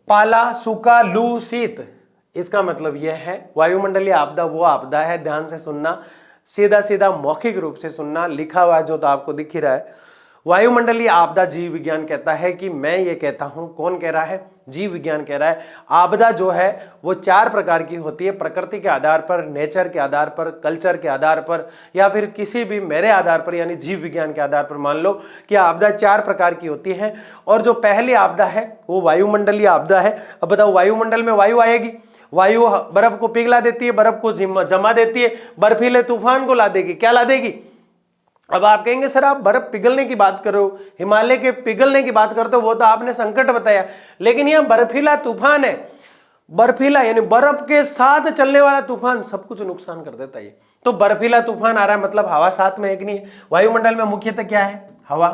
पाला, सूखा, लू, शीत, इसका मतलब यह है वायुमंडलीय आपदा वो आपदा है, ध्यान से सुनना, सीधा सीधा मौखिक रूप से सुनना, लिखा हुआ जो तो आपको दिख ही रहा है। वायुमंडलीय आपदा जीव विज्ञान कहता है कि मैं ये कहता हूं, कौन कह रहा है, जीव विज्ञान कह रहा है। आपदा जो है वो 4 प्रकार की होती है, प्रकृति के आधार पर, नेचर के आधार पर, कल्चर के आधार पर, या फिर किसी भी मेरे आधार पर यानी जीव विज्ञान के आधार पर मान लो कि आपदा 4 प्रकार की होती है। और जो पहली आपदा है वो वायुमंडलीय आपदा है। अब बताओ वायुमंडल में वायु आएगी, वायु बर्फ को पिघला देती है, बर्फ को जमा देती है, बर्फीले तूफान को ला देगी। क्या ला देगी? अब आप कहेंगे सर आप बर्फ पिघलने की बात कर रहे हो, हिमालय के पिघलने की बात करते हो, वो तो आपने संकट बताया, लेकिन यह बर्फीला तूफान है। बर्फीला यानी बर्फ के साथ चलने वाला तूफान सब कुछ नुकसान कर देता है। तो बर्फीला तूफान आ रहा है मतलब हवा साथ में है कि नहीं है? वायुमंडल में मुख्यतः क्या है? हवा।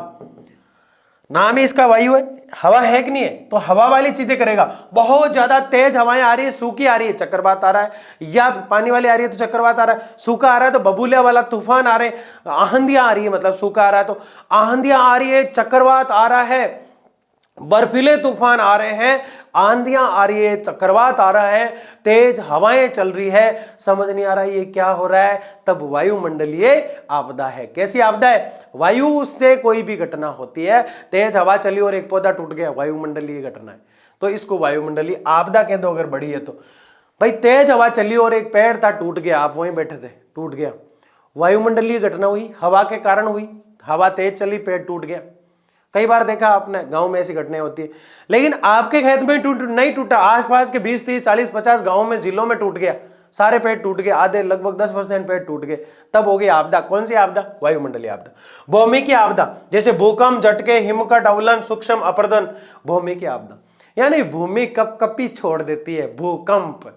नाम ही इसका वायु है, हवा है कि नहीं है? तो हवा वाली चीजें करेगा। बहुत ज्यादा तेज हवाएं आ रही है, सूखी आ रही है, चक्रवात आ रहा है, या पानी वाली आ रही है तो चक्रवात आ रहा है, सूखा आ रहा है तो बबूलिया वाला तूफान आ रहे हैं, आंधियां आ रही है मतलब सूखा आ रहा है तो आंधियां आ रही है, चक्रवात आ रहा है, बर्फीले तूफान आ रहे हैं, आंधियां आ रही है, चक्रवात आ रहा है, तेज हवाएं चल रही है, समझ नहीं आ रहा है ये क्या हो रहा है, तब वायुमंडलीय आपदा है। कैसी आपदा है? वायु से कोई भी घटना होती है, तेज हवा चली और एक पौधा टूट गया, वायुमंडलीय घटना है, तो इसको वायुमंडलीय आपदा कह दो अगर बड़ी है तो। भाई तेज हवा चली और एक पेड़ था टूट गया, आप वहीं बैठे थे, टूट गया, वायुमंडलीय घटना हुई, हवा के कारण हुई, हवा तेज चली, पेड़ टूट गया। कई बार देखा आपने, गांव में ऐसी घटनाएं होती है, लेकिन आपके खेत में नहीं टूटा, आसपास के 20, 30, 40, 50 गांवों में, जिलों में टूट गया, सारे पेड़ टूट गए, आधे लगभग 10% पेड़ टूट गए, तब हो गई आपदा। कौन सी आपदा? वायुमंडलीय आपदा। भूमि की आपदा, जैसे भूकंप, झटके, हिमकट, अवलन, सूक्ष्म अपरदन, भूमि की आपदा, यानी भूमि कपकपी छोड़ देती है, भूकंप,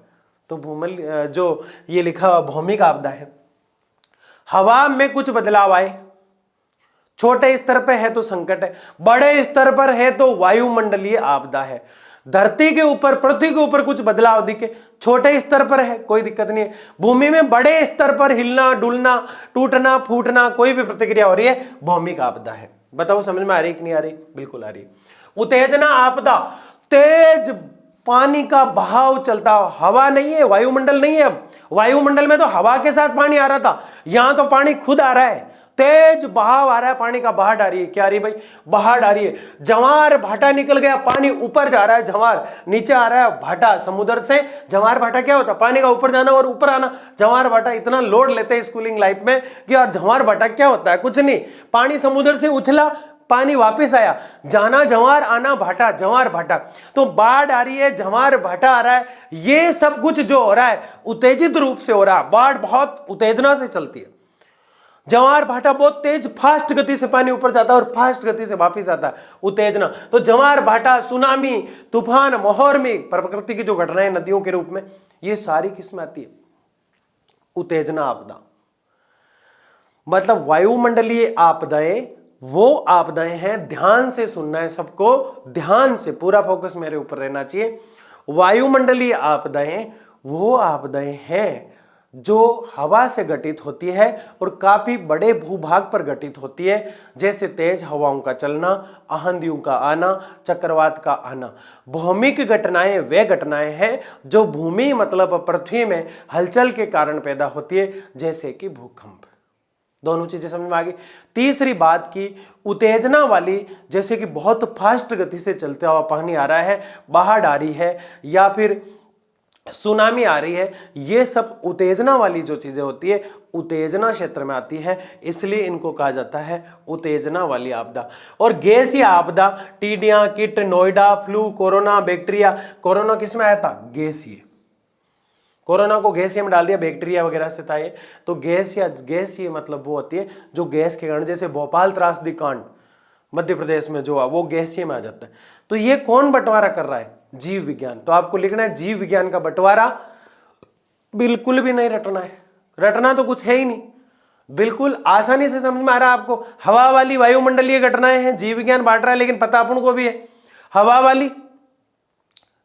तो भूमल जो ये लिखा हुआ भूमि का आपदा है। हवा में कुछ बदलाव आए, छोटे स्तर पे है तो संकट है, बड़े स्तर पर है तो वायुमंडलीय आपदा है। धरती के ऊपर, पृथ्वी के ऊपर कुछ बदलाव दिखे, छोटे स्तर पर है कोई दिक्कत नहीं है। भूमि में बड़े स्तर पर हिलना, डुलना, टूटना, फूटना, कोई भी प्रतिक्रिया हो रही है, भौमिक आपदा है। बताओ समझ में आ रही कि नहीं आ रही? बिल्कुल आ रही। उत्तेजना आपदा, तेज पानी का बहाव चलता हो, हवा नहीं है, वायुमंडल नहीं है। अब वायुमंडल में तो हवा के साथ पानी आ रहा था, यहां तो पानी खुद आ रहा है, तेज बहाव आ रहा है, पानी का बहाड़ आ रही है। क्या आ रही है भाई? बहाड़ आ रही है। जवार भाटा निकल गया, पानी ऊपर जा रहा है, जवार नीचे आ रहा है, भाटा समुद्र से। जवार भाटा क्या होता है? पानी का ऊपर जाना और ऊपर आना। जवार भाटा इतना लोड लेते हैं स्कूलिंग लाइफ में कि यार जवार भाटा क्या होता है? कुछ नहीं, पानी समुद्र से उछला, पानी वापस आया, जाना जवार, आना भाटा, जवार भाटा। तो बाढ़ आ रही है, जवार भाटा आ रहा है, ये सब कुछ जो हो रहा है उत्तेजित रूप से हो रहा है। बाढ़ बहुत उत्तेजना से चलती है, जवार भाटा बहुत तेज फास्ट गति से पानी ऊपर जाता है और फास्ट गति से वापस आता है, उत्तेजना। तो जवार भाटा, सुनामी, तूफान, महोर्मी, प्रकृति की जो घटनाएं नदियों के रूप में, ये सारी किसमें आती है? उत्तेजना आपदा। मतलब वायुमंडलीय आपदाएं वो आपदाएं हैं, ध्यान से सुनना है सबको, ध्यान से, पूरा फोकस मेरे ऊपर रहना चाहिए। वायुमंडलीय आपदाएं वो आपदाएं हैं जो हवा से घटित होती है और काफी बड़े भूभाग पर घटित होती है, जैसे तेज हवाओं का चलना, आंधियों का आना, चक्रवात का आना। भौमिक घटनाएं वे घटनाएं हैं जो भूमि मतलब पृथ्वी में हलचल के कारण पैदा होती है, जैसे कि भूकंप। दोनों चीजें समझ में आ गई। तीसरी बात की उत्तेजना वाली, जैसे कि बहुत फास्ट गति से चलता हुआ पानी आ रहा है, बाढ़ आ रही है या फिर सुनामी आ रही है, ये सब उत्तेजना वाली जो चीजें होती है उत्तेजना क्षेत्र में आती है, इसलिए इनको कहा जाता है उत्तेजना वाली आपदा। और गैसीय आपदा, टिड्डियां, कीट, Noida, flu, corona, bacteria. Corona किस में आया था? गैसीय। कोरोना को गैसीय में डाल दिया, बैक्टीरिया वगैरह से था ये। तो गैसीय मतलब वो होती है जो गैस के कारण, जैसे भोपाल त्रासदी कांड मध्य प्रदेश में जो है वो गैसीय में आ जाता है। तो ये कौन बंटवारा कर रहा है? जीव विज्ञान। तो आपको लिखना है जीव विज्ञान का बंटवारा बिल्कुल भी नहीं रटना है, रटना तो कुछ है ही नहीं, बिल्कुल आसानी से समझ में आ रहा है आपको। हवा वाली वायुमंडलीय घटनाएं हैं, जीव विज्ञान बांट रहा है, लेकिन पता अपन को भी है। हवा वाली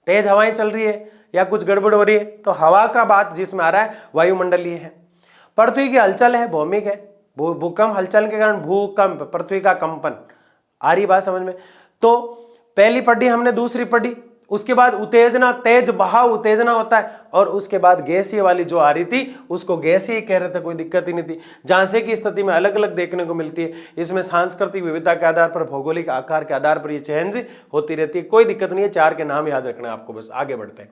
तेज हवाएं चल रही है या कुछ गड़बड़ हो रही है, तो हवा का बात जिसमें आ रहा है वायुमंडलीय है। पृथ्वी की हलचल है, भौमिक है, भूकंप हलचल के कारण भूकंप, पृथ्वी का कंपन। आ रही बात समझ में? तो पहली पढ़ी हमने, दूसरी पढ़ी, उसके बाद उत्तेजना, तेज बहाव उत्तेजना होता है, और उसके बाद गैसीय वाली जो आ रही थी उसको गैसीय कह रहे थे, कोई दिक्कत ही नहीं थी। झांसे की स्थिति में अलग अलग देखने को मिलती है, इसमें सांस्कृतिक विविधता के आधार पर, भौगोलिक आकार के आधार पर ये चेंज होती रहती है, कोई दिक्कत नहीं है। चार के नाम याद रखना है आपको, बस आगे बढ़ते हैं।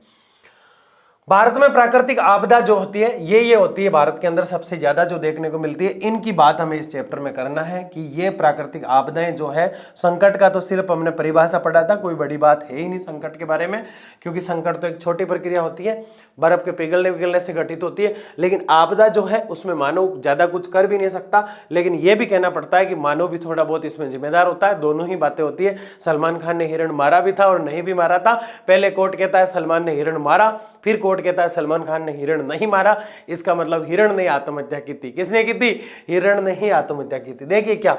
भारत में प्राकृतिक आपदा जो होती है ये होती है भारत के अंदर सबसे ज्यादा जो देखने को मिलती है। इनकी बात हमें इस चैप्टर में करना है कि ये प्राकृतिक आपदाएं जो है, संकट का तो सिर्फ हमने परिभाषा पढ़ा था, कोई बड़ी बात है ही नहीं संकट के बारे में, क्योंकि संकट तो एक छोटी प्रक्रिया होती है, बर्फ के पिघलने से घटित होती है। लेकिन आपदा जो है उसमें मानव ज्यादा कुछ कर भी नहीं सकता, लेकिन यह भी कहना पड़ता है कि मानव भी थोड़ा बहुत इसमें जिम्मेदार होता है। दोनों ही बातें होती है। सलमान खान ने हिरण मारा भी था और नहीं भी मारा था। पहले कोर्ट कहता है सलमान ने हिरण मारा, फिर कोर्ट कहता है सलमान खान ने हिरण नहीं मारा। इसका मतलब हिरण ने आत्महत्या की थी। किसने की थी? हिरण ने ही आत्महत्या की थी। देखिए क्या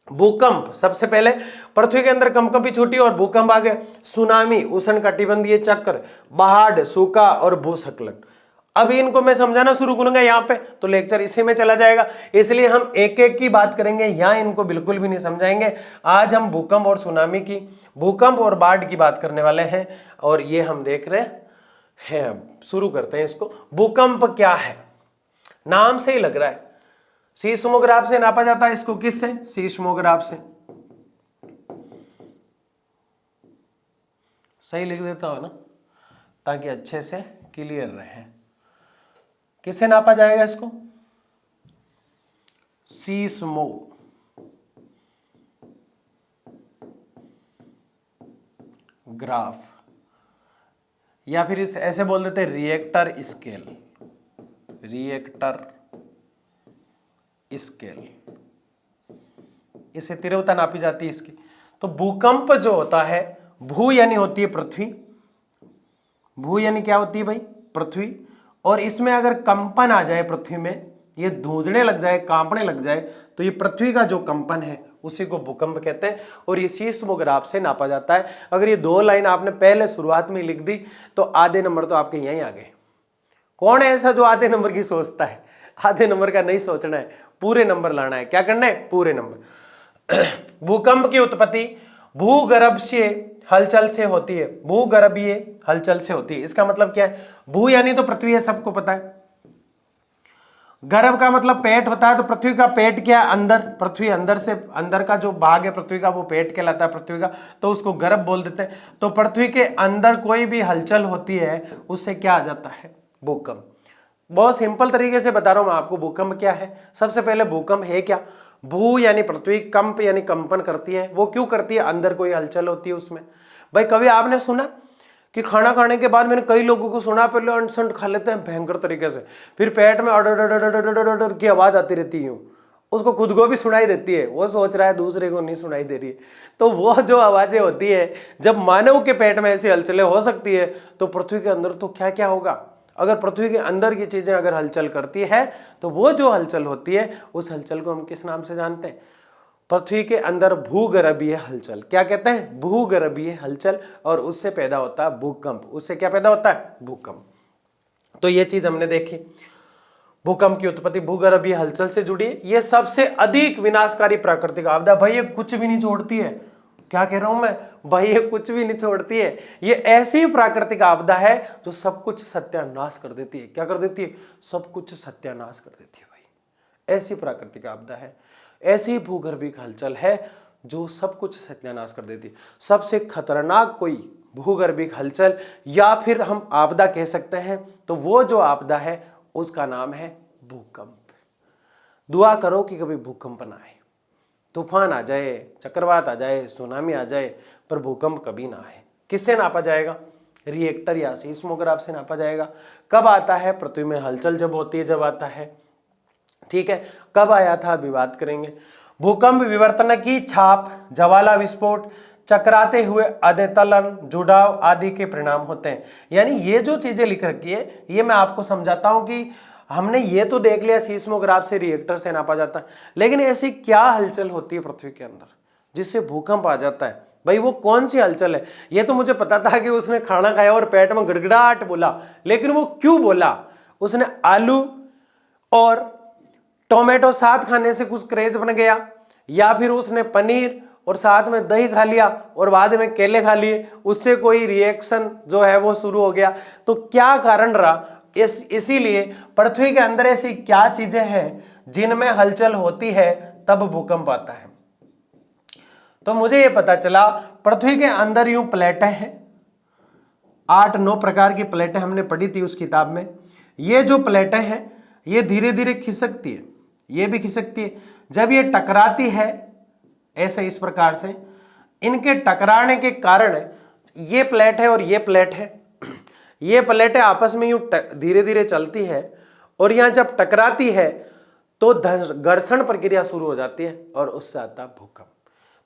भूकंप, सबसे पहले पृथ्वी के अंदर कंपकंपी छूटी और भूकंप आ गए। सुनामी, उष्णकटिबंधीय चक्र, बाढ़, सूखा और भूस्खलन। अभी इनको मैं समझाना शुरू करूंगा यहाँ पे, तो लेक्चर इसी में चला जाएगा, इसलिए हम एक एक की बात करेंगे, यहाँ इनको बिल्कुल भी नहीं समझाएंगे। आज हम भूकंप और सुनामी की, भूकंप और बाढ़ की बात करने वाले हैं, और ये हम देख रहे हैं। शुरू करते हैं इसको। भूकंप क्या है? नाम से ही लग रहा है, सीस्मोग्राफ से नापा जाता है। इसको किससे? सीस्मोग्राफ से। सही लिख देता हूं ना, ताकि अच्छे से क्लियर रहे। किससे नापा जाएगा इसको? सीस्मोग्राफ, या फिर इस ऐसे बोल देते हैं रिएक्टर स्केल। रिएक्टर स्केल, इसे तीव्रता नापी जाती है इसकी। तो भूकंप जो होता है, भू यानी होती है पृथ्वी, भू यानी क्या होती है भाई? पृथ्वी। और इसमें अगर कंपन आ जाए पृथ्वी में, ये धूंजने लग जाए, कांपने लग जाए, तो ये पृथ्वी का जो कंपन है उसी को भूकंप कहते हैं, और ये सीस्मोग्राफ से नापा जाता है। अगर ये दो लाइन आपने पहले शुरुआत में लिख दी तो आधे नंबर तो आपके यहीं आ गए। कौन है ऐसा जो आधे नंबर की सोचता है? आधे नंबर का नहीं सोचना है, पूरे नंबर लाना है। क्या करना है? पूरे नंबर। भूकंप की उत्पत्ति भूगर्भीय हलचल से होती है। भूगर्भीय हलचल से होती है, इसका मतलब क्या है? भू यानी तो पृथ्वी है, सबको पता है। गर्भ का मतलब पेट होता है, तो पृथ्वी का पेट क्या है? अंदर। पृथ्वी अंदर से, अंदर का जो भाग है पृथ्वी का वो पेट कहलाता है पृथ्वी का, तो उसको गर्भ बोल देते हैं। तो पृथ्वी के अंदर कोई भी हलचल होती है उससे क्या आ जाता है? भूकंप। बहुत सिंपल तरीके से बता रहा हूं मैं आपको भूकंप क्या है। सबसे पहले भूकंप है क्या? भू यानी पृथ्वी, कंप यानी कंपन करती है। वो क्यों करती है? अंदर कोई हलचल होती है उसमें। भाई कभी आपने सुना कि खाना खाने के बाद, मैंने कई लोगों को सुना पहले अंट खा लेते हैं भयंकर तरीके से, फिर पेट में अडर की आवाज आती रहती है, उसको खुद को भी सुनाई देती है, वो सोच रहा है दूसरे को नहीं सुनाई दे रही है। तो वो जो आवाजें होती है, जब मानव के पेट में ऐसी हलचलें हो सकती है, तो पृथ्वी के अंदर तो क्या क्या होगा? अगर पृथ्वी के अंदर की चीजें अगर हलचल करती है, तो वो जो हलचल होती है उस हलचल को हम किस नाम से जानते हैं? पृथ्वी के अंदर भूगर्भीय हलचल। क्या कहते हैं? भूगर्भीय हलचल। और उससे पैदा होता है भूकंप। उससे क्या पैदा होता है? भूकंप। तो ये चीज हमने देखी, भूकंप की उत्पत्ति भूगर्भीय हलचल से जुड़ी है। ये सबसे अधिक विनाशकारी प्राकृतिक आपदा। भाई ये कुछ भी नहीं छोड़ती है। क्या कह रहा हूं मैं? भाई ये कुछ भी नहीं छोड़ती है। ये ऐसी प्राकृतिक आपदा है जो सब कुछ सत्यानाश कर देती है। क्या कर देती है? सब कुछ सत्यानाश कर देती है भाई। ऐसी प्राकृतिक आपदा है, ऐसी भूगर्भिक हलचल है जो सब कुछ सत्यानाश कर देती है। सबसे खतरनाक कोई भूगर्भिक हलचल या फिर हम आपदा कह सकते हैं, तो वो जो आपदा है उसका नाम है भूकंप। दुआ करो कि कभी भूकंप ना आए, तूफान आ जाए, चक्रवात आ जाए, सुनामी आ जाए, पर भूकंप कभी ना आए। किससे नापा जाएगा? रिएक्टर या सीस्मोग्राफ से नापा जाएगा। कब आता है? पृथ्वी में हलचल जब होती है, जब आता है। ठीक है, कब आया था अभी बात करेंगे। भूकंप विवर्तन की छाप, ज्वाला विस्फोट, चकराते हुए अधतलन, जुड़ाव आदि के परिणाम होते हैं। यानी ये जो चीजें लिख रखी है, ये मैं आपको समझाता हूं कि हमने ये तो देख लिया सीस्मोग्राफ से, रिएक्टर से नापा जाता है, लेकिन ऐसी क्या हलचल होती है पृथ्वी के अंदर जिससे भूकंप आ जाता है? भाई वो कौन सी हलचल है? ये तो मुझे पता था कि उसने खाना खाया और पेट में गड़गड़ाहट बोला, लेकिन वो क्यों बोला? उसने आलू और टोमेटो साथ खाने से कुछ क्रेज बन गया, या फिर उसने पनीर और साथ में दही खा लिया और बाद में केले खा लिए, उससे कोई रिएक्शन जो है वो शुरू हो गया। तो क्या कारण रहा? इसीलिए पृथ्वी के अंदर ऐसी क्या चीजें हैं जिनमें हलचल होती है तब भूकंप आता है। तो मुझे ये पता चला पृथ्वी के अंदर यूं प्लेटें हैं, 8-9 प्रकार की प्लेटें हमने पढ़ी थी उस किताब में। ये जो प्लेटें हैं ये धीरे धीरे खिसकती है, ये भी खिसकती है। जब ये टकराती है ऐसे इस प्रकार से, इनके टकराने के कारण ये प्लेट है और ये प्लेट है, ये प्लेटें आपस में यूं धीरे धीरे चलती है और यहां जब टकराती है तो घर्षण प्रक्रिया शुरू हो जाती है और उससे आता भूकंप।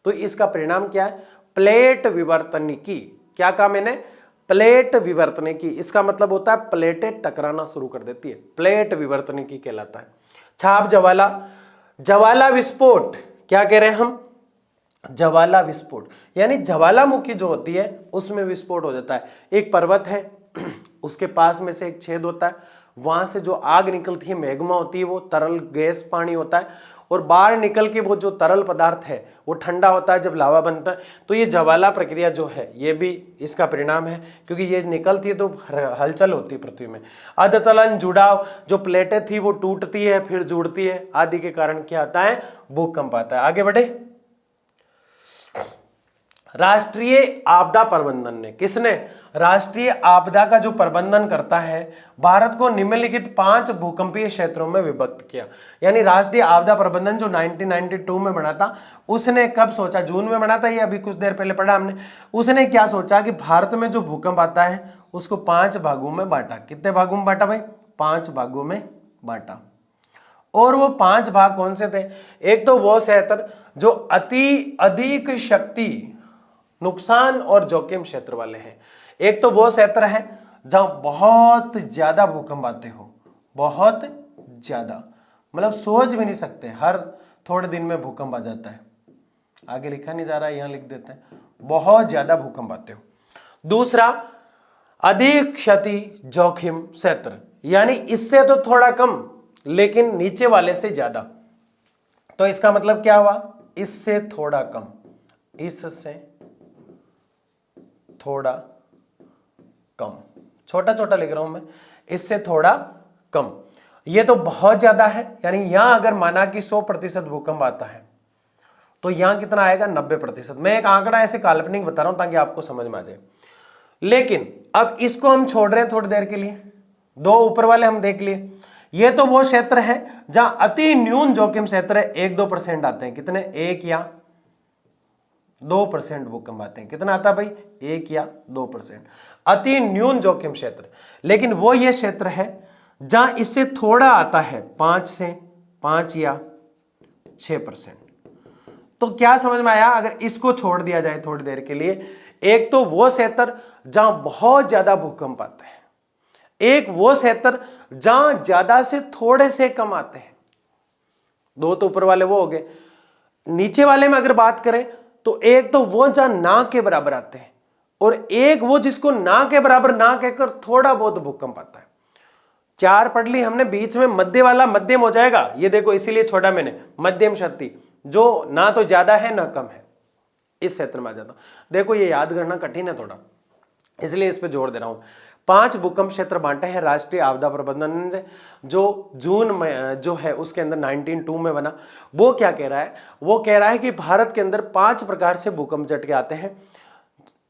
तो इसका परिणाम क्या है? प्लेट विवर्तनिकी। क्या कहा मैंने? प्लेट विवर्तनिकी। इसका मतलब होता है प्लेटें टकराना शुरू कर देती है, प्लेट विवर्तनिकी कहलाता है। छाप ज्वाला, ज्वाला विस्फोट। क्या कह रहे हैं हम? ज्वाला विस्फोट, यानी ज्वालामुखी जो होती है उसमें विस्फोट हो जाता है। एक पर्वत है, उसके पास में से एक छेद होता है, वहां से जो आग निकलती है, मैग्मा होती है, वो तरल गैस पानी होता है, और बाहर निकल के वो जो तरल पदार्थ है वो ठंडा होता है जब लावा बनता है। तो ये ज्वाला प्रक्रिया जो है ये भी इसका परिणाम है, क्योंकि ये निकलती है तो हलचल होती है पृथ्वी में। अधतलन जुड़ाव, जो प्लेटें थी वो टूटती है फिर जुड़ती है, आदि के कारण क्या आता है? भूकंप आता है। आगे बढ़े। राष्ट्रीय आपदा प्रबंधन ने, किसने? राष्ट्रीय आपदा का जो प्रबंधन करता है, भारत को निम्नलिखित 5 भूकंपीय क्षेत्रों में विभक्त किया। यानी राष्ट्रीय आपदा प्रबंधन जो 1992 में बना था, उसने कब सोचा? जून में बना था, ये अभी कुछ देर पहले पढ़ा हमने। उसने क्या सोचा कि भारत में जो भूकंप आता है उसको 5 भागों में बांटा। कितने भागों में बांटा भाई? 5 भागों में बांटा। और वो 5 भाग कौन से थे? एक तो वो क्षेत्र जो अति अधिक शक्ति, नुकसान और जोखिम क्षेत्र वाले हैं। एक तो वो क्षेत्र है जहां बहुत ज्यादा भूकंप आते हो, बहुत ज्यादा, मतलब सोच भी नहीं सकते, हर थोड़े दिन में भूकंप आ जाता है। आगे लिखा नहीं जा रहा है, यहां लिख देते हैं, बहुत ज्यादा भूकंप आते हो। दूसरा, अधिक क्षति जोखिम क्षेत्र, यानी इससे तो थोड़ा कम लेकिन नीचे वाले से ज्यादा। तो इसका मतलब क्या हुआ? इससे थोड़ा कम, इससे थोड़ा कम, छोटा छोटा लिख रहा हूं मैं, इससे थोड़ा कम। ये तो बहुत ज्यादा है, यानी यहां अगर माना कि 100% भूकंप आता है तो यहां कितना आएगा? 90%। मैं एक आंकड़ा ऐसे काल्पनिक बता रहा हूं ताकि आपको समझ में आ जाए। लेकिन अब इसको हम छोड़ रहे हैं थोड़ी देर के लिए, 2 ऊपर वाले हम देख लिए। ये तो वो क्षेत्र है जहां अति न्यून जोखिम क्षेत्र है, 1-2% आते हैं। कितने? 1 या 2% भूकंप आते हैं। कितना आता है भाई? 1 या 2%, अति न्यून जोखिम क्षेत्र। लेकिन वो ये क्षेत्र है जहां इससे थोड़ा आता है, 5 या 6%। तो क्या समझ में आया? अगर इसको छोड़ दिया जाए थोड़ी देर के लिए, एक तो वो क्षेत्र जहां बहुत ज्यादा भूकंप आते हैं, एक वो क्षेत्र जहां ज्यादा से थोड़े से कम आते हैं। 2 तो ऊपर वाले वो हो गए। नीचे वाले में अगर बात करें तो एक तो वो जहां ना के बराबर आते हैं, और एक वो जिसको ना के बराबर ना कहकर थोड़ा बहुत भूकंप आता है। 4 पढ़ ली हमने, बीच में मध्य वाला मध्यम हो जाएगा, ये देखो इसीलिए छोड़ा मैंने, मध्यम शक्ति, जो ना तो ज्यादा है ना कम है, इस क्षेत्र में आ जाता। देखो ये याद करना कठिन है थोड़ा, इसलिए इस पे जोर दे रहा हूं। 5 भूकंप क्षेत्र बांटे हैं राष्ट्रीय आपदा प्रबंधन से, जो जून में जो है उसके अंदर 1992 में बना। वो क्या कह रहा है? वो कह रहा है कि भारत के अंदर 5 प्रकार से भूकंप झटके आते हैं।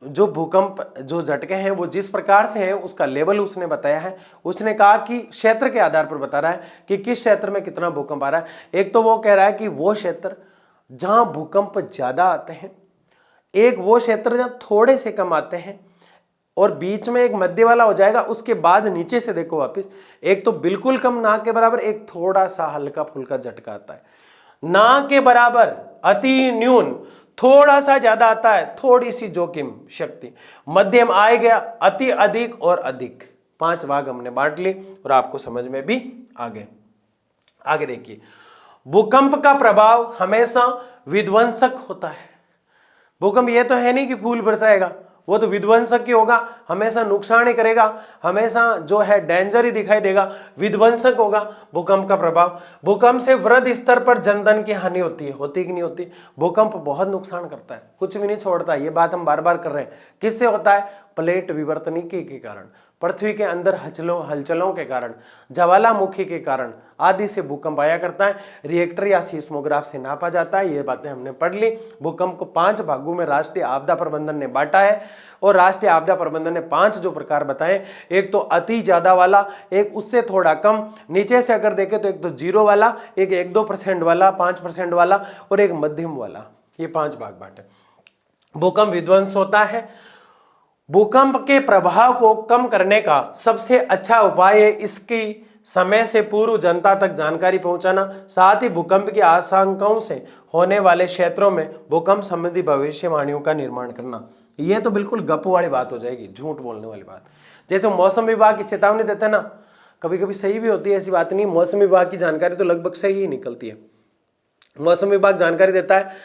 जो भूकंप जो झटके हैं वो जिस प्रकार से हैं उसका लेवल उसने बताया है। उसने कहा कि क्षेत्र के आधार पर बता रहा है कि किस क्षेत्र में कितना भूकंप आ रहा है। एक तो वो कह रहा है कि वो क्षेत्र जहां भूकंप ज्यादा आते हैं, एक वो क्षेत्र जहां थोड़े से कम आते हैं, और बीच में एक मध्य वाला हो जाएगा। उसके बाद नीचे से देखो वापस, एक तो बिल्कुल कम ना के बराबर, एक थोड़ा सा हल्का फुल्का झटका आता है। ना के बराबर अति न्यून, थोड़ा सा ज्यादा आता है, थोड़ी सी जोखिम शक्ति, मध्यम आ गया, अति अधिक और अधिक। 5 भाग हमने बांट लिए और आपको समझ में भी आ गए। आगे देखिए, भूकंप का प्रभाव हमेशा विध्वंसक होता है। भूकंप ये तो है नहीं कि फूल बरसाएगा, वो तो विध्वंसक ही होगा, हमेशा नुकसान ही करेगा, हमेशा जो है डेंजर ही दिखाई देगा, विध्वंसक होगा भूकंप का प्रभाव। भूकंप से वृहद स्तर पर जनधन की हानि होती है, होती कि नहीं होती? भूकंप बहुत नुकसान करता है, कुछ भी नहीं छोड़ता। ये बात हम बार बार कर रहे हैं। किससे होता है? प्लेट विवर्तनिकी के कारण। पृथ्वी के अंदर हलचलों के कारण, ज्वालामुखी के कारण आदि से भूकंप आया करता है। रिएक्टर या सीस्मोग्राफ से नापा जाता है। ये बातें हमने पढ़ ली। भूकंप को 5 भागों में राष्ट्रीय आपदा प्रबंधन ने बांटा है और राष्ट्रीय आपदा प्रबंधन ने 5 जो प्रकार बताए, एक तो अति ज्यादा वाला, एक उससे थोड़ा कम, नीचे से अगर देखें तो एक तो 0 वाला, एक 1-2% वाला, 5% वाला और एक मध्यम वाला। ये 5 भाग बांटे। भूकंप विध्वंस होता है। भूकंप के प्रभाव को कम करने का सबसे अच्छा उपाय है इसकी समय से पूर्व जनता तक जानकारी पहुंचाना, साथ ही भूकंप की आशंकाओं से होने वाले क्षेत्रों में भूकंप संबंधी भविष्यवाणियों का निर्माण करना। यह तो बिल्कुल गप वाली बात हो जाएगी, झूठ बोलने वाली बात। जैसे मौसम विभाग की चेतावनी देते हैं ना, कभी कभी सही भी होती है, ऐसी बात नहीं। मौसम विभाग की जानकारी तो लगभग सही ही निकलती है। मौसम विभाग जानकारी देता है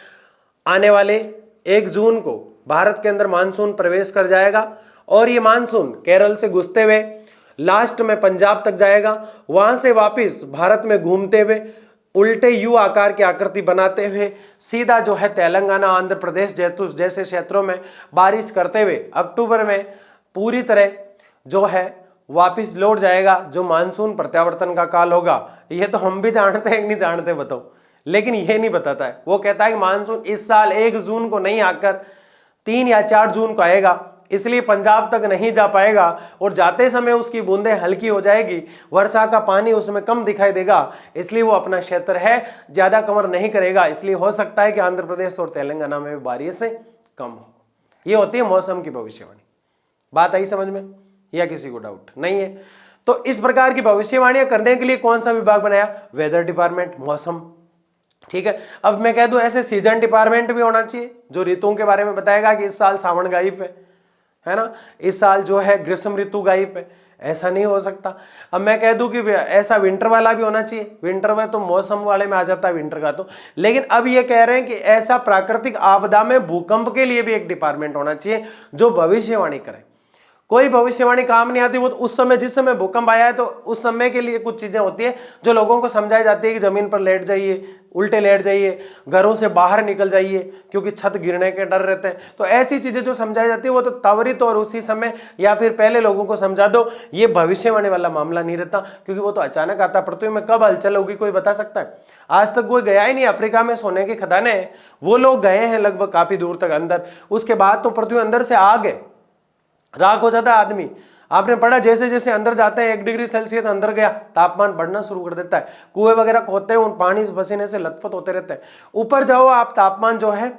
आने वाले 1 जून को भारत के अंदर मानसून प्रवेश कर जाएगा और ये मानसून केरल से घुसते हुए लास्ट में पंजाब तक जाएगा, वहां से वापस भारत में घूमते हुए उल्टे यू आकार की आकृति बनाते हुए सीधा जो है तेलंगाना, आंध्र प्रदेश जैसे क्षेत्रों में बारिश करते हुए अक्टूबर में पूरी तरह जो है वापस लौट जाएगा, जो मानसून प्रत्यावर्तन का काल होगा। ये तो हम भी जानते हैं, नहीं जानते बताओ, लेकिन ये नहीं बताता है। वो कहता है कि मानसून इस साल 1 जून को नहीं आकर 3 या 4 जून को आएगा, इसलिए पंजाब तक नहीं जा पाएगा और जाते समय उसकी बूंदें हल्की हो जाएगी, वर्षा का पानी उसमें कम दिखाई देगा, इसलिए वो अपना क्षेत्र है ज्यादा कवर नहीं करेगा, इसलिए हो सकता है कि आंध्र प्रदेश और तेलंगाना में भी बारिश से कम हो। ये होती है मौसम की भविष्यवाणी। बात आई समझ में या किसी को डाउट नहीं है? तो इस प्रकार की भविष्यवाणियां करने के लिए कौन सा विभाग बनाया? वेदर डिपार्टमेंट, मौसम। ठीक है, अब मैं कह दूं ऐसे सीजन डिपार्टमेंट भी होना चाहिए जो ऋतुओं के बारे में बताएगा कि इस साल सावन गायब है ना, इस साल जो है ग्रीष्म ऋतु गायब है, ऐसा नहीं हो सकता। अब मैं कह दूं कि ऐसा विंटर वाला भी होना चाहिए, विंटर में तो मौसम वाले में आ जाता है विंटर का तो, लेकिन अब ये कह रहे हैं कि ऐसा प्राकृतिक आपदा में भूकंप के लिए भी एक डिपार्टमेंट होना चाहिए जो भविष्यवाणी करे। कोई भविष्यवाणी काम नहीं आती, वो तो उस समय जिस समय भूकंप आया है तो उस समय के लिए कुछ चीजें होती है जो लोगों को समझाई जाती है कि जमीन पर लेट जाइए, उल्टे लेट जाइए, घरों से बाहर निकल जाइए क्योंकि छत गिरने के डर रहते हैं। तो ऐसी चीजें जो समझाई जाती है वो तो त्वरित और उसी समय या फिर पहले लोगों को समझा दो। ये भविष्यवाणी वाला मामला नहीं रहता क्योंकि वो तो अचानक आता। पृथ्वी में कब हलचल होगी कोई बता सकता है? आज तक कोई गया ही नहीं। अफ्रीका में सोने के खदाने हैं, वो लोग गए हैं लगभग काफी दूर तक अंदर, उसके बाद तो पृथ्वी अंदर से आग है, राख हो जाता है आदमी। आपने पढ़ा जैसे जैसे अंदर जाते हैं 1 डिग्री सेल्सियस अंदर गया, तापमान बढ़ना शुरू कर देता है। कुएं वगैरह खोदते हैं, उन पानी पसीने से लथपथ होते रहते हैं। ऊपर जाओ आप, तापमान जो है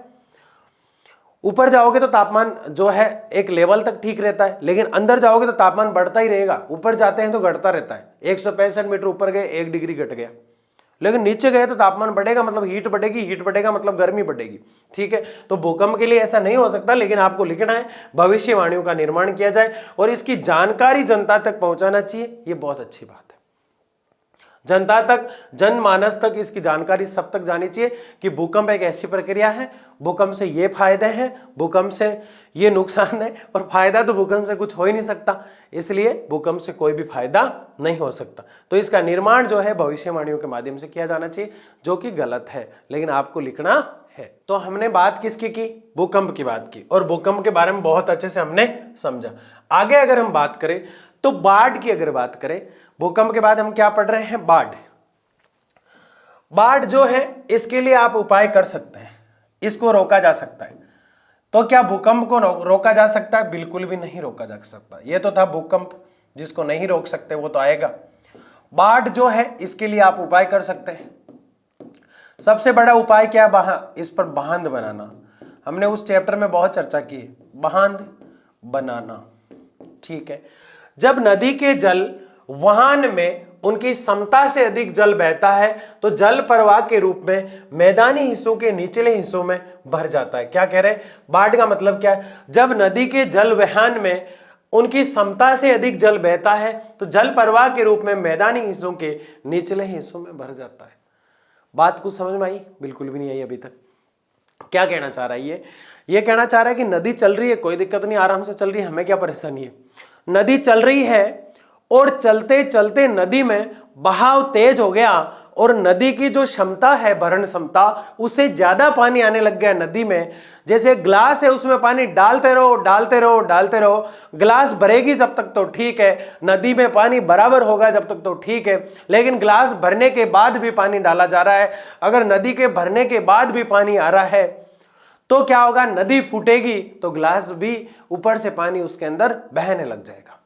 ऊपर जाओगे तो तापमान जो है एक लेवल तक ठीक रहता है, लेकिन अंदर जाओगे तो तापमान बढ़ता ही रहेगा। ऊपर जाते हैं तो घटता रहता है। 165 मीटर ऊपर गए 1 डिग्री घट गया, लेकिन नीचे गए तो तापमान बढ़ेगा, मतलब हीट बढ़ेगी, हीट बढ़ेगा मतलब गर्मी बढ़ेगी। ठीक है, तो भूकंप के लिए ऐसा नहीं हो सकता, लेकिन आपको लिखना है भविष्यवाणियों का निर्माण किया जाए और इसकी जानकारी जनता तक पहुंचाना चाहिए। ये बहुत अच्छी बात है, जनता तक, जनमानस तक इसकी जानकारी सब तक जानी चाहिए कि भूकंप एक ऐसी प्रक्रिया है, भूकंप से ये फायदे हैं, भूकंप से ये नुकसान है, और फायदा तो भूकंप से कुछ हो ही नहीं सकता, इसलिए भूकंप से कोई भी फायदा नहीं हो सकता। तो इसका निर्माण जो है भविष्यवाणियों के माध्यम से किया जाना चाहिए, जो कि गलत है, लेकिन आपको लिखना है। तो हमने बात किसकी की? भूकंप की बात की, और भूकंप के बारे में बहुत अच्छे से हमने समझा। आगे अगर हम बात करें तो बाढ़ की अगर बात करें, भूकंप के बाद हम क्या पढ़ रहे हैं? बाढ़। बाढ़ जो है इसके लिए आप उपाय कर सकते हैं, इसको रोका जा सकता है। तो क्या भूकंप को रोका जा सकता है? बिल्कुल भी नहीं रोका जा सकता। ये तो था भूकंप, जिसको नहीं रोक सकते वो तो आएगा। बाढ़ जो है इसके लिए आप उपाय कर सकते हैं। सबसे बड़ा उपाय क्या? इस पर बांध बनाना। हमने उस चैप्टर में बहुत चर्चा की, बांध बनाना। ठीक है, जब नदी के जल वाहन में उनकी क्षमता से अधिक जल बहता है तो जल प्रवाह के रूप में मैदानी हिस्सों के निचले हिस्सों में भर जाता है। क्या कह रहे हैं? बाढ़ का मतलब क्या है? जब नदी के जल वाहन में उनकी क्षमता से अधिक जल बहता है तो जल प्रवाह के रूप में मैदानी हिस्सों के निचले हिस्सों में भर जाता है। बात कुछ समझ में आई? बिल्कुल भी नहीं आई अभी तक। क्या कहना चाह रहा है ये कहना चाह रहा है कि नदी चल रही है, कोई दिक्कत नहीं, आराम से चल रही है, हमें क्या परेशानी है। नदी चल रही है और चलते चलते नदी में बहाव तेज हो गया और नदी की जो क्षमता है, भरण क्षमता, उससे ज्यादा पानी आने लग गया नदी में। जैसे ग्लास है, उसमें पानी डालते रहो डालते रहो डालते रहो, ग्लास भरेगी जब तक तो ठीक है, नदी में पानी बराबर होगा जब तक तो ठीक है। लेकिन ग्लास भरने के बाद भी पानी डाला जा रहा है, अगर नदी के भरने के बाद भी पानी आ रहा है तो क्या होगा, नदी फूटेगी तो ग्लास भी ऊपर से पानी उसके अंदर बहने लग जाएगा।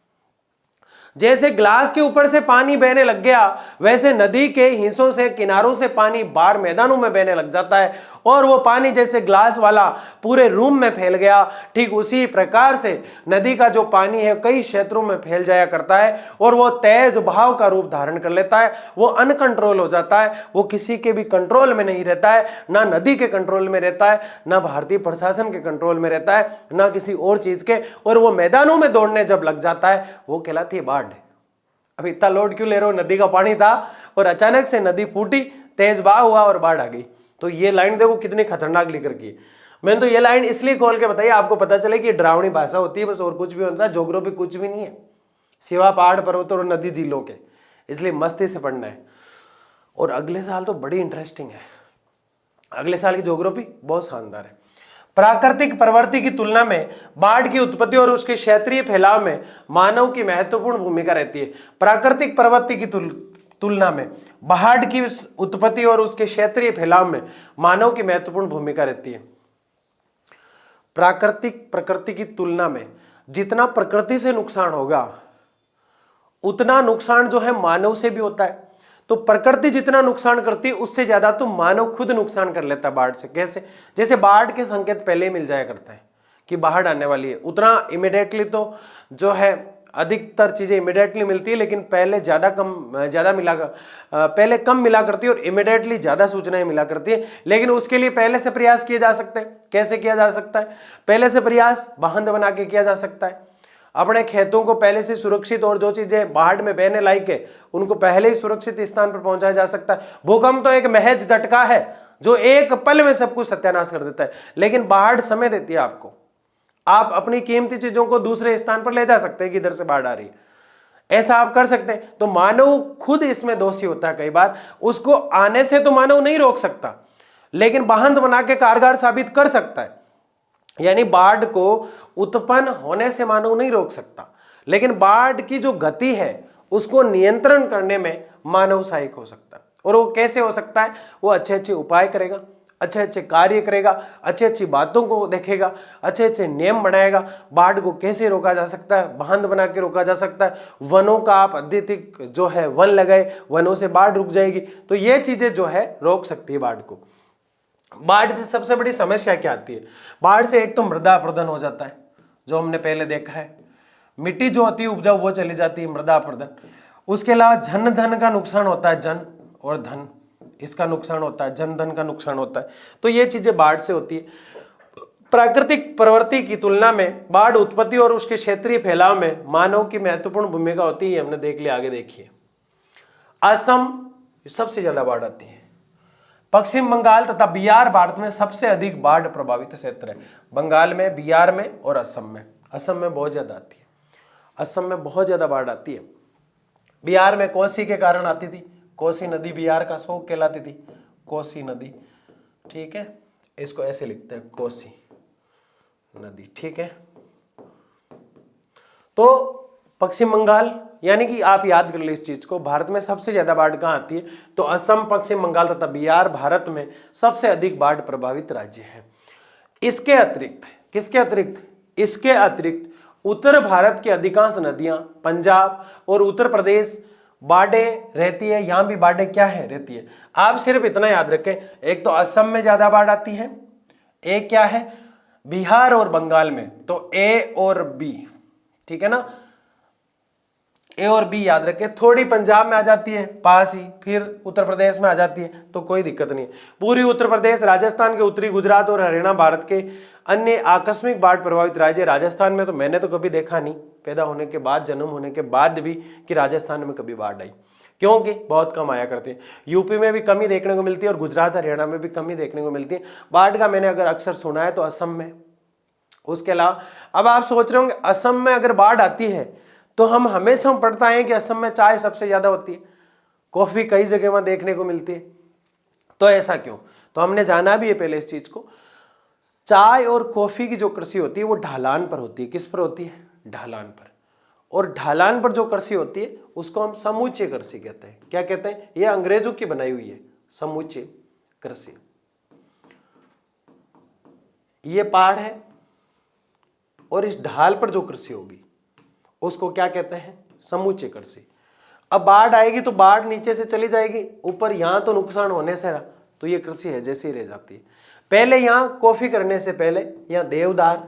जैसे ग्लास के ऊपर से पानी बहने लग गया, वैसे नदी के हिस्सों से, किनारों से पानी बाहर मैदानों में बहने लग जाता है, और वो पानी जैसे ग्लास वाला पूरे रूम में फैल गया, ठीक उसी प्रकार से नदी का जो पानी है कई क्षेत्रों में फैल जाया करता है, और वो तेज बहाव का रूप धारण कर लेता है, वो अनकंट्रोल हो जाता है, वो किसी के भी कंट्रोल में नहीं रहता है, ना नदी के कंट्रोल में रहता है, ना भारतीय प्रशासन के कंट्रोल में रहता है, ना किसी और चीज के, और वो मैदानों में दौड़ने जब लग जाता है, वो कहलाती है बाढ़। अब इतना लोड क्यों ले रहे हो, नदी का पानी था और अचानक से नदी फूटी, तेज बहाव हुआ और बाढ़ आ गई। तो ये लाइन देखो कितनी खतरनाक लिख रखी है। मैंने तो ये लाइन इसलिए खोल के बताई, आपको पता चले कि डरावनी भाषा होती है बस, और कुछ भी होता है, ज्योग्राफी कुछ भी नहीं है सिवा पहाड़ पर्वतों और नदी झीलों के, इसलिए मस्ती से पढ़ना है। और अगले साल तो बड़ी इंटरेस्टिंग है, अगले साल की ज्योग्राफी बहुत शानदार है। प्राकृतिक प्रवृत्ति की तुलना में बाढ़ की उत्पत्ति और उसके क्षेत्रीय फैलाव में मानव की महत्वपूर्ण भूमिका रहती है। प्राकृतिक प्रवृत्ति की तुलना में बाढ़ की उत्पत्ति और उसके क्षेत्रीय फैलाव में मानव की महत्वपूर्ण भूमिका रहती है। प्रकृति की तुलना में जितना प्रकृति से नुकसान होगा उतना नुकसान जो है मानव से भी होता है। तो प्रकृति जितना नुकसान करती है उससे ज्यादा तो मानव खुद नुकसान कर लेता है बाढ़ से। कैसे? जैसे बाढ़ के संकेत पहले ही मिल जाया करता है कि बाढ़ आने वाली है, उतना इमिडिएटली तो जो है अधिकतर चीजें इमिडिएटली मिलती है, लेकिन पहले पहले कम मिला करती है और इमिडिएटली ज्यादा सूचनाएं मिला करती है। लेकिन उसके लिए पहले से प्रयास किए जा सकते हैं। कैसे किया जा सकता है? पहले से प्रयास बांध बना के किया जा सकता है, अपने खेतों को पहले से सुरक्षित, और जो चीजें बाढ़ में बहने लायक है उनको पहले ही सुरक्षित स्थान पर पहुंचाया जा सकता है। भूकंप तो एक महज झटका है जो एक पल में सब कुछ सत्यानाश कर देता है, लेकिन बाढ़ समय देती है आपको, आप अपनी कीमती चीजों को दूसरे स्थान पर ले जा सकते हैं कि इधर से बाढ़ आ रही है, ऐसा आप कर सकते हैं। तो मानव खुद इसमें दोषी होता है कई बार, उसको आने से तो मानव नहीं रोक सकता, लेकिन बांध बना के कारगर साबित कर सकता है। यानी बाढ़ को उत्पन्न होने से मानव नहीं रोक सकता, लेकिन बाढ़ की जो गति है उसको नियंत्रण करने में मानव सहायक हो सकता है। और वो कैसे हो सकता है? वो अच्छे अच्छे उपाय करेगा, अच्छे अच्छे कार्य करेगा, अच्छी अच्छी बातों को देखेगा, अच्छे अच्छे नियम बनाएगा। बाढ़ को कैसे रोका जा सकता है? बांध बना के रोका जा सकता है। वनों का आप अत्यधिक जो है वन लगाए, वनों से बाढ़ रुक जाएगी। तो ये चीजें जो है रोक सकती है बाढ़ को। बाढ़ से सबसे बड़ी समस्या क्या आती है? बाढ़ से एक तो मृदा अपरदन हो जाता है, जो हमने पहले देखा है, मिट्टी जो होती है उपजाऊ वो चली जाती है, मृदा अपरदन। उसके अलावा जन धन का नुकसान होता है, जन और धन इसका नुकसान होता है, जन धन का नुकसान होता है। तो ये चीजें बाढ़ से होती है। प्राकृतिक प्रवृत्ति की तुलना में बाढ़ उत्पत्ति और उसके क्षेत्रीय फैलाव में मानव की महत्वपूर्ण भूमिका होती है। हमने देख लिया, आगे देखिए। असम सबसे ज्यादा बाढ़ आती है। पश्चिम बंगाल तथा बिहार भारत में सबसे अधिक बाढ़ प्रभावित क्षेत्र है। बंगाल में, बिहार में और असम में। असम में बहुत ज्यादा आती है, असम में बहुत ज्यादा बाढ़ आती है। बिहार में कोसी के कारण आती थी, कोसी नदी बिहार का शोक कहलाती थी, कोसी नदी, ठीक है, इसको ऐसे लिखते हैं, कोसी नदी, ठीक है। तो पश्चिम बंगाल, यानी कि आप याद कर ले इस चीज को, भारत में सबसे ज्यादा बाढ़ कहां आती है? तो असम, पश्चिम बंगाल तथा बिहार भारत में सबसे अधिक बाढ़ प्रभावित राज्य है। इसके अतिरिक्त, किसके अतिरिक्त? इसके अतिरिक्त उत्तर भारत की अधिकांश नदियां, पंजाब और उत्तर प्रदेश बाढ़ें रहती है, यहां भी बाढ़ें क्या है? रहती है। आप सिर्फ इतना याद रखें, एक तो असम में ज्यादा बाढ़ आती है, एक क्या है? बिहार और बंगाल में। तो ए और बी, ठीक है ना, ए और बी याद रखें। थोड़ी पंजाब में आ जाती है पास ही, फिर उत्तर प्रदेश में आ जाती है, तो कोई दिक्कत नहीं है। पूरी उत्तर प्रदेश, राजस्थान के उत्तरी गुजरात और हरियाणा भारत के अन्य आकस्मिक बाढ़ प्रभावित राज्य। राजस्थान में तो मैंने तो कभी देखा नहीं, पैदा होने के बाद, जन्म होने के बाद भी, कि राजस्थान में कभी बाढ़ आई, क्योंकि बहुत कम आया करती है। यूपी में भी कमी देखने को मिलती है और गुजरात हरियाणा में भी कमी देखने को मिलती है बाढ़ का। मैंने अगर अक्सर सुना है तो असम में। उसके अलावा अब आप सोच रहे होंगे असम में अगर बाढ़ आती है तो हम हमेशा पढ़ता है कि असम में चाय सबसे ज्यादा होती है, कॉफी कई जगह वहां देखने को मिलती है। तो ऐसा क्यों? तो हमने जाना भी है पहले इस चीज को। चाय और कॉफी की जो कृषि होती है वो ढालान पर होती है। किस पर होती है? ढालान पर। और ढालान पर जो कृषि होती है उसको हम समूचे कृषि कहते हैं। क्या कहते हैं? ये अंग्रेजों की बनाई हुई है, समूचे कृषि। ये पहाड़ है और इस ढाल पर जो कृषि होगी उसको क्या कहते हैं? समूचे कृषि। अब बाढ़ आएगी तो बाढ़ नीचे से चली जाएगी, ऊपर यहां तो नुकसान होने से ना, तो ये कृषि है जैसे ही रह जाती है। पहले यहां कॉफी करने से पहले यहां देवदार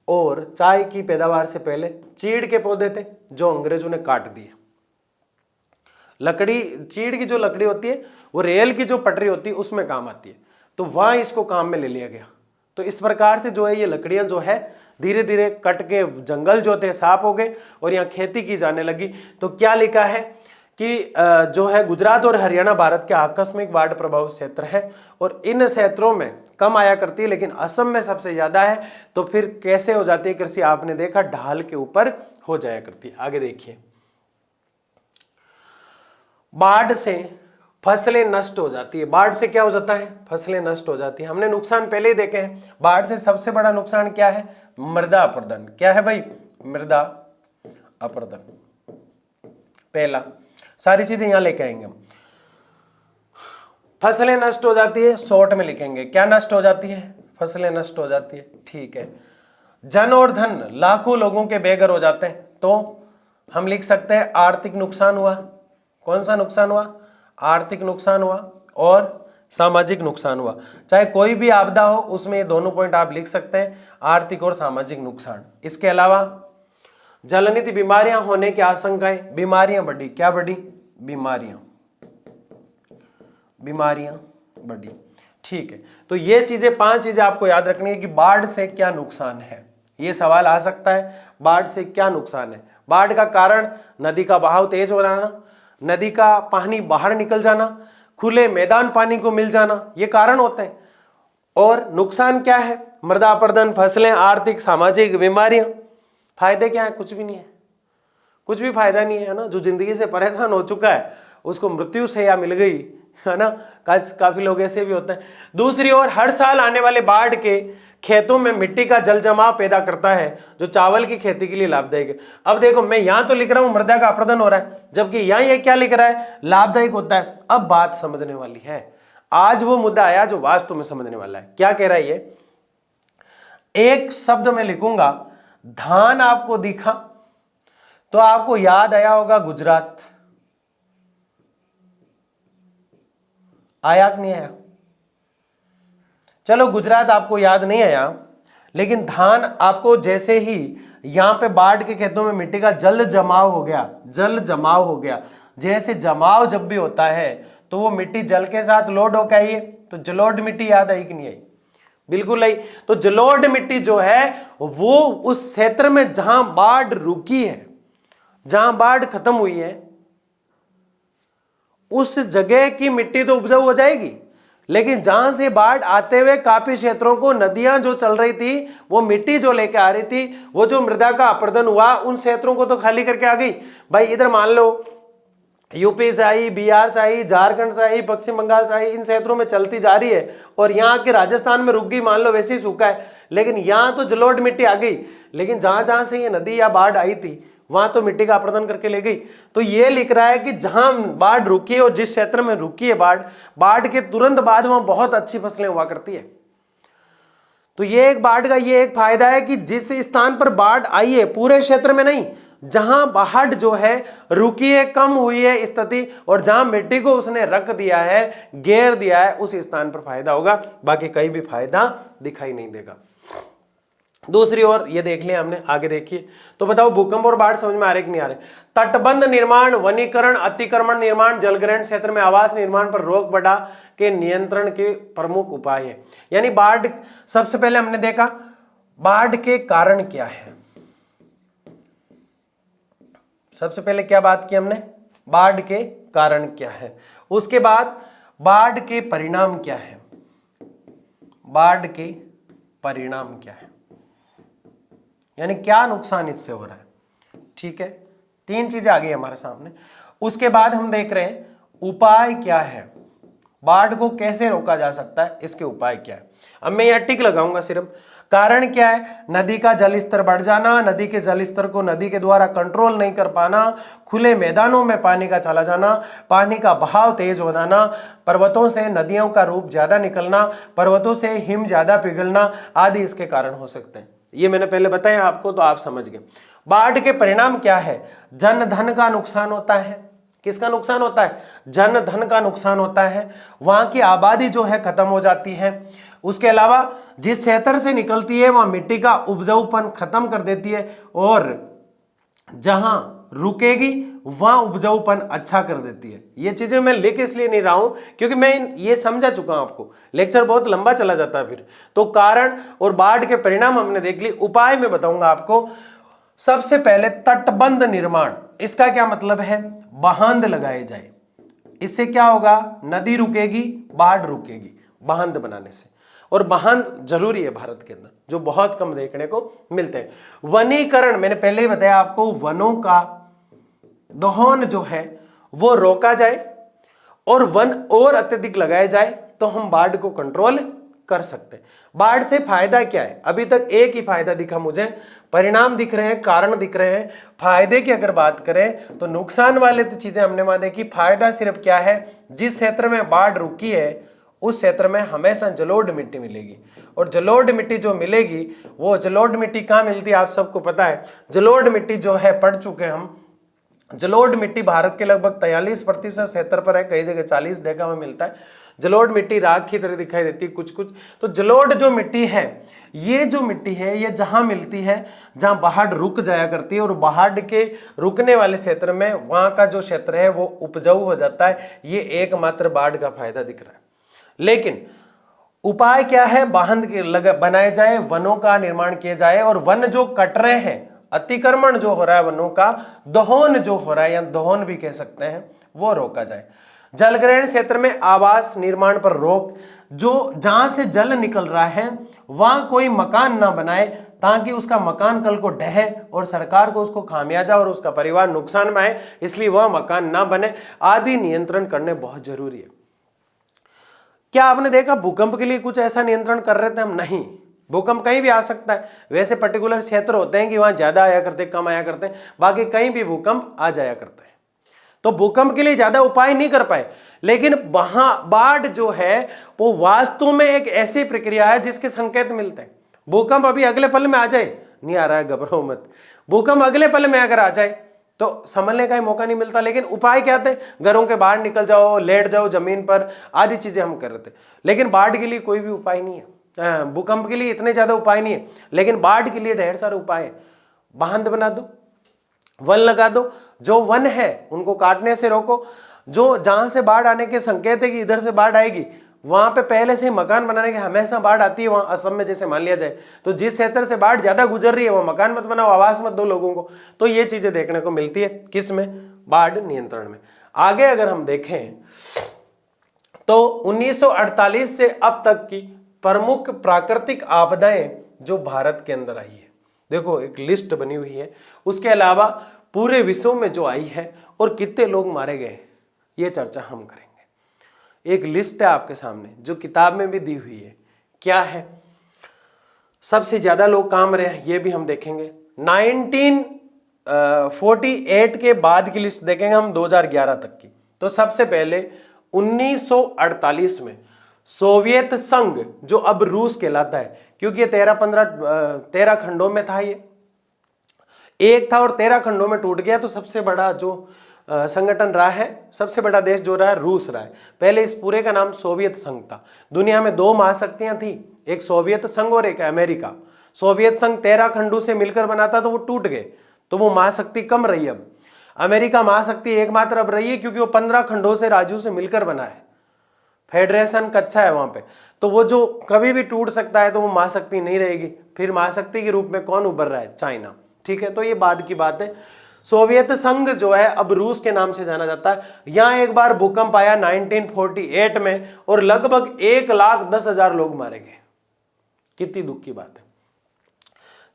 और चाय की पैदावार से पहले चीड़ के पौधे थे जो अंग्रेजों ने काट दिए। लकड़ी, चीड़ की जो लकड़ी होती है वो रेल की जो पटरी होती है उसमें काम आती है, तो वहां इसको काम में ले लिया गया। तो इस प्रकार से जो है ये लकड़ियां जो है धीरे धीरे कट के जंगल जो थे साफ हो गए और यहाँ खेती की जाने लगी। तो क्या लिखा है कि जो है गुजरात और हरियाणा भारत के आकस्मिक बाढ़ प्रभावित क्षेत्र है और इन क्षेत्रों में कम आया करती है, लेकिन असम में सबसे ज्यादा है। तो फिर कैसे हो जाती है कृषि? आपने देखा ढाल के ऊपर हो जाया करती है। आगे देखिए, बाढ़ से फसलें नष्ट हो जाती है। बाढ़ से क्या हो जाता है? फसलें नष्ट हो जाती है। हमने नुकसान पहले ही देखे हैं। बाढ़ से सबसे बड़ा नुकसान क्या है? मृदा अपरदन। क्या है भाई? मृदा अपरदन पहला। सारी चीजें यहां लेके आएंगे हम। फसलें नष्ट हो जाती है, शॉर्ट में लिखेंगे। क्या नष्ट हो जाती है? फसलें नष्ट हो जाती है, ठीक है। जन और धन, लाखों लोगों के बेघर हो जाते हैं, तो हम लिख सकते हैं आर्थिक नुकसान हुआ। कौन सा नुकसान हुआ? आर्थिक नुकसान हुआ और सामाजिक नुकसान हुआ। चाहे कोई भी आपदा हो उसमें ये दोनों पॉइंट आप लिख सकते हैं, आर्थिक और सामाजिक नुकसान। इसके अलावा जलनित बीमारियां होने की आशंकाएं, बीमारियां बढ़ी। क्या बढ़ी? बीमारियां बढ़ी, ठीक है। तो ये चीजें, 5 चीजें आपको याद रखनी है कि बाढ़ से क्या नुकसान है। ये सवाल आ सकता है, बाढ़ से क्या नुकसान है। बाढ़ का कारण नदी का बहाव तेज हो जाना, नदी का पानी बाहर निकल जाना, खुले मैदान पानी को मिल जाना, ये कारण होते हैं। और नुकसान क्या है? मृदा अपरदन, फसलें, आर्थिक, सामाजिक, बीमारियां। फायदे क्या है? कुछ भी नहीं है, कुछ भी फायदा नहीं है ना। जो जिंदगी से परेशान हो चुका है उसको मृत्यु से या मिल गई, है ना। काफी लोग ऐसे भी होते हैं। दूसरी ओर हर साल आने वाले बाढ़ के खेतों में मिट्टी का जल जमाव पैदा करता है जो चावल की खेती के लिए लाभदायक है। अब देखो, मैं यहां तो लिख रहा हूं मृदा का अपरदन हो रहा है, जबकि यहां ये क्या लिख रहा है? लाभदायक होता है। अब बात समझने वाली है, आज वो मुद्दा आया जो वास्तव में समझने वाला है। क्या कह रहा है ये? एक शब्द में लिखूंगा, धान आपको दिखा तो आपको याद आया होगा गुजरात। आया कि नहीं आया? चलो गुजरात आपको याद नहीं आया, लेकिन धान आपको जैसे ही यहां पे बाढ़ के खेतों में मिट्टी का जल जमाव हो गया, जैसे जमाव जब भी होता है तो वो मिट्टी जल के साथ लोड होकर आई है, तो जलोढ़ मिट्टी याद आई कि नहीं आई? बिल्कुल आई। तो जलोढ़ मिट्टी जो है वो उस क्षेत्र में जहां बाढ़ रुकी है, जहां बाढ़ खत्म हुई है, उस जगह की मिट्टी तो उपजाऊ हो जाएगी, लेकिन जहां से बाढ़ आते हुए काफी क्षेत्रों को नदियां जो चल रही थी, वो मिट्टी जो लेके आ रही थी, वो जो मृदा का अपरदन हुआ, उन क्षेत्रों को तो खाली करके आ गई। भाई इधर मान लो यूपी से आई, बिहार से आई, झारखंड से आई, पश्चिम बंगाल से आई, इन क्षेत्रों में चलती जा रही है और यहाँ के राजस्थान में रुक गई, मान लो वैसे ही सूखा है, लेकिन यहाँ तो जलोढ़ मिट्टी आ गई। लेकिन जहां जहां से ये नदी या बाढ़ आई थी वहां तो मिट्टी का अपरदन करके ले गई। तो ये लिख रहा है कि जहां बाढ़ रुकी है और जिस क्षेत्र में रुकी है बाढ़ के तुरंत बाद वहां बहुत अच्छी फसलें हुआ करती है। तो ये एक बाढ़ का ये एक फायदा है कि जिस स्थान पर बाढ़ आई है, पूरे क्षेत्र में नहीं, जहां बाढ़ जो है रुकी है, कम हुई है स्थिति, और जहां मिट्टी को उसने रख दिया है, घेर दिया है, उस स्थान पर फायदा होगा, बाकी कहीं भी फायदा दिखाई नहीं देगा। दूसरी ओर ये देख लिया हमने, आगे देखिए। तो बताओ भूकंप और बाढ़ समझ में आ रहे कि नहीं आ रहे? तटबंध निर्माण, वनीकरण, अतिक्रमण निर्माण, जलग्रहण क्षेत्र में आवास निर्माण पर रोक बढ़ा के नियंत्रण के प्रमुख उपाय है। यानी बाढ़, सबसे पहले हमने देखा बाढ़ के कारण क्या है। सबसे पहले क्या बात की हमने? बाढ़ के कारण क्या है। उसके बाद बाढ़ के परिणाम क्या है, बाढ़ के परिणाम क्या है, यानी क्या नुकसान इससे हो रहा है। ठीक है, तीन चीजें आ गई हमारे सामने। उसके बाद हम देख रहे हैं उपाय क्या है, बाढ़ को कैसे रोका जा सकता है, इसके उपाय क्या है। अब मैं यह टिक लगाऊंगा सिर्फ। कारण क्या है, नदी का जल स्तर बढ़ जाना, नदी के जल स्तर को नदी के द्वारा कंट्रोल नहीं कर पाना, खुले मैदानों में पानी का चला जाना, पानी का बहाव तेज हो जाना, पर्वतों से नदियों का रूप ज्यादा निकलना, पर्वतों से हिम ज्यादा पिघलना आदि इसके कारण हो सकते हैं। ये मैंने पहले बताया आपको, तो आप समझ गए। बाढ़ के परिणाम क्या है, जन धन का नुकसान होता है। किसका नुकसान होता है, जन धन का नुकसान होता है, वहां की आबादी जो है खत्म हो जाती है। उसके अलावा जिस क्षेत्र से निकलती है वहां मिट्टी का उपजाऊपन खत्म कर देती है, और जहां रुकेगी वहां उपजाऊपन अच्छा कर देती है। ये चीजें मैं लिख इसलिए नहीं रहा हूं क्योंकि मैं ये समझा चुका हूं, आपको लेक्चर बहुत लंबा चला जाता है फिर। तो कारण और बाढ़ के परिणाम हमने देख लिए, उपाय में बताऊंगा आपको। सबसे पहले तटबंध निर्माण, इसका क्या मतलब है, बांध लगाए जाए। इससे क्या होगा, नदी रुकेगी, बाढ़ रुकेगी बांध बनाने से। और बांध जरूरी है भारत के अंदर, जो बहुत कम देखने को मिलते हैं। वनीकरण, मैंने पहले ही बताया आपको, वनों का दोहन जो है वो रोका जाए और वन और अत्यधिक लगाए जाए तो हम बाढ़ को कंट्रोल कर सकते हैं। बाढ़ से फायदा क्या है, अभी तक एक ही फायदा दिखा मुझे, परिणाम दिख रहे हैं, कारण दिख रहे हैं। फायदे की अगर बात करें तो नुकसान वाले तो चीजें हमने वहां देखी। फायदा सिर्फ क्या है, जिस क्षेत्र में बाढ़ रुकी है उस क्षेत्र में हमेशा जलोढ़ मिट्टी मिलेगी, और जलोढ़ मिट्टी जो मिलेगी, वो जलोढ़ मिट्टी कहाँ मिलती है आप सबको पता है। जलोढ़ मिट्टी जो है, पढ़ चुके हम, जलोढ़ मिट्टी भारत के लगभग 43% क्षेत्र पर है, कई जगह 40 देखा में मिलता है। जलोढ़ मिट्टी राख की तरह दिखाई देती है कुछ कुछ। तो जलोढ़ जो मिट्टी है, ये जो मिट्टी है, ये जहां मिलती है जहां बाढ़ रुक जाया करती है, और बाढ़ के रुकने वाले क्षेत्र में वहां का जो क्षेत्र है वो उपजाऊ हो जाता है। ये एकमात्र बाढ़ का फायदा दिख रहा है। लेकिन उपाय क्या है, बांध के बनाए जाए, वनों का निर्माण किया जाए, और वन जो कट रहे हैं, अतिक्रमण जो हो रहा है वनों का, दोहन जो हो रहा है या दोहन भी कह सकते हैं, वो रोका जाए। जलग्रहण क्षेत्र में आवास निर्माण पर रोक, जो जहां से जल निकल रहा है वहां कोई मकान ना बनाए, ताकि उसका मकान कल को ढहे और सरकार को उसको खामियाजा और उसका परिवार नुकसान में आए, इसलिए वह मकान ना बने आदि नियंत्रण करने बहुत जरूरी है। क्या आपने देखा भूकंप के लिए कुछ ऐसा नियंत्रण कर रहे थे हम? नहीं, भूकंप कहीं भी आ सकता है। वैसे पर्टिकुलर क्षेत्र होते हैं कि वहां ज्यादा आया करते, कम आया करते हैं, बाकी कहीं भी भूकंप आ जाया करता है। तो भूकंप के लिए ज्यादा उपाय नहीं कर पाए, लेकिन वहां बाढ़ जो है वो वास्तव में एक ऐसी प्रक्रिया है जिसके संकेत मिलते हैं। भूकंप अभी अगले पल में आ जाए, नहीं आ रहा है, घबराओ मत। भूकंप अगले पल में अगर आ जाए तो संभलने का ही मौका नहीं मिलता। लेकिन उपाय क्या थे, घरों के बाहर निकल जाओ, लेट जाओ जमीन पर, आदि चीजें हम कर रहे थे। लेकिन बाढ़ के लिए कोई भी उपाय नहीं है, भूकंप के लिए इतने ज्यादा उपाय नहीं है, लेकिन बाढ़ के लिए ढेर सारे उपाय है। बांध बना दो, वन लगा दो, जो वन है उनको काटने से रोको, जो जहां से बाढ़ आने के संकेत है कि इधर से बाढ़ आएगी, वहां पे पहले से ही मकान बनाने के, हमेशा बाढ़ आती है वहां असम में जैसे मान लिया जाए, तो जिस क्षेत्र से बाढ़ ज्यादा गुजर रही है वहां मकान मत बनाओ, आवास मत दो लोगों को। तो ये चीजें देखने को मिलती है किस में, बाढ़ नियंत्रण में। आगे अगर हम देखें तो 1948 से अब तक की प्रमुख प्राकृतिक आपदाएं जो भारत के अंदर आई है, देखो एक लिस्ट बनी हुई है। उसके अलावा पूरे विश्व में जो आई है और कितने लोग मारे गए, ये चर्चा हम करेंगे। एक लिस्ट है आपके सामने जो किताब में भी दी हुई है, क्या है, सबसे ज्यादा लोग कहाँ मरे हैं ये भी हम देखेंगे। 1948 के बाद की लिस्ट देखेंगे हम 2011 तक की। तो सबसे पहले 1948 में सोवियत संघ, जो अब रूस कहलाता है, क्योंकि ये 13 खंडों में था, ये एक था और 13 खंडों में टूट गया। तो सबसे बड़ा जो संगठन रहा है, सबसे बड़ा देश जो रहा है, रूस रहा है। पहले इस पूरे का नाम सोवियत संघ था। दुनिया में 2 महाशक्तियां थी, एक सोवियत संघ और एक अमेरिका। सोवियत संघ 13 खंडों से मिलकर बना था, तो वो टूट गए, तो वो महाशक्ति कम रही। अब अमेरिका महाशक्ति एकमात्र अब रही है, क्योंकि वो 15 खंडों से, राज्यों से मिलकर बना है, फेडरेशन कच्चा है वहां पे। तो वो जो कभी भी टूट सकता है, तो वो महाशक्ति नहीं रहेगी। फिर महाशक्ति के रूप में कौन उभर रहा है, चाइना, ठीक है। तो ये बाद की बात है। सोवियत संघ जो है अब रूस के नाम से जाना जाता है। यहां एक बार भूकंप आया 1948 में और लगभग 1,10,000 लोग मारे गए। कितनी दुख की बात है।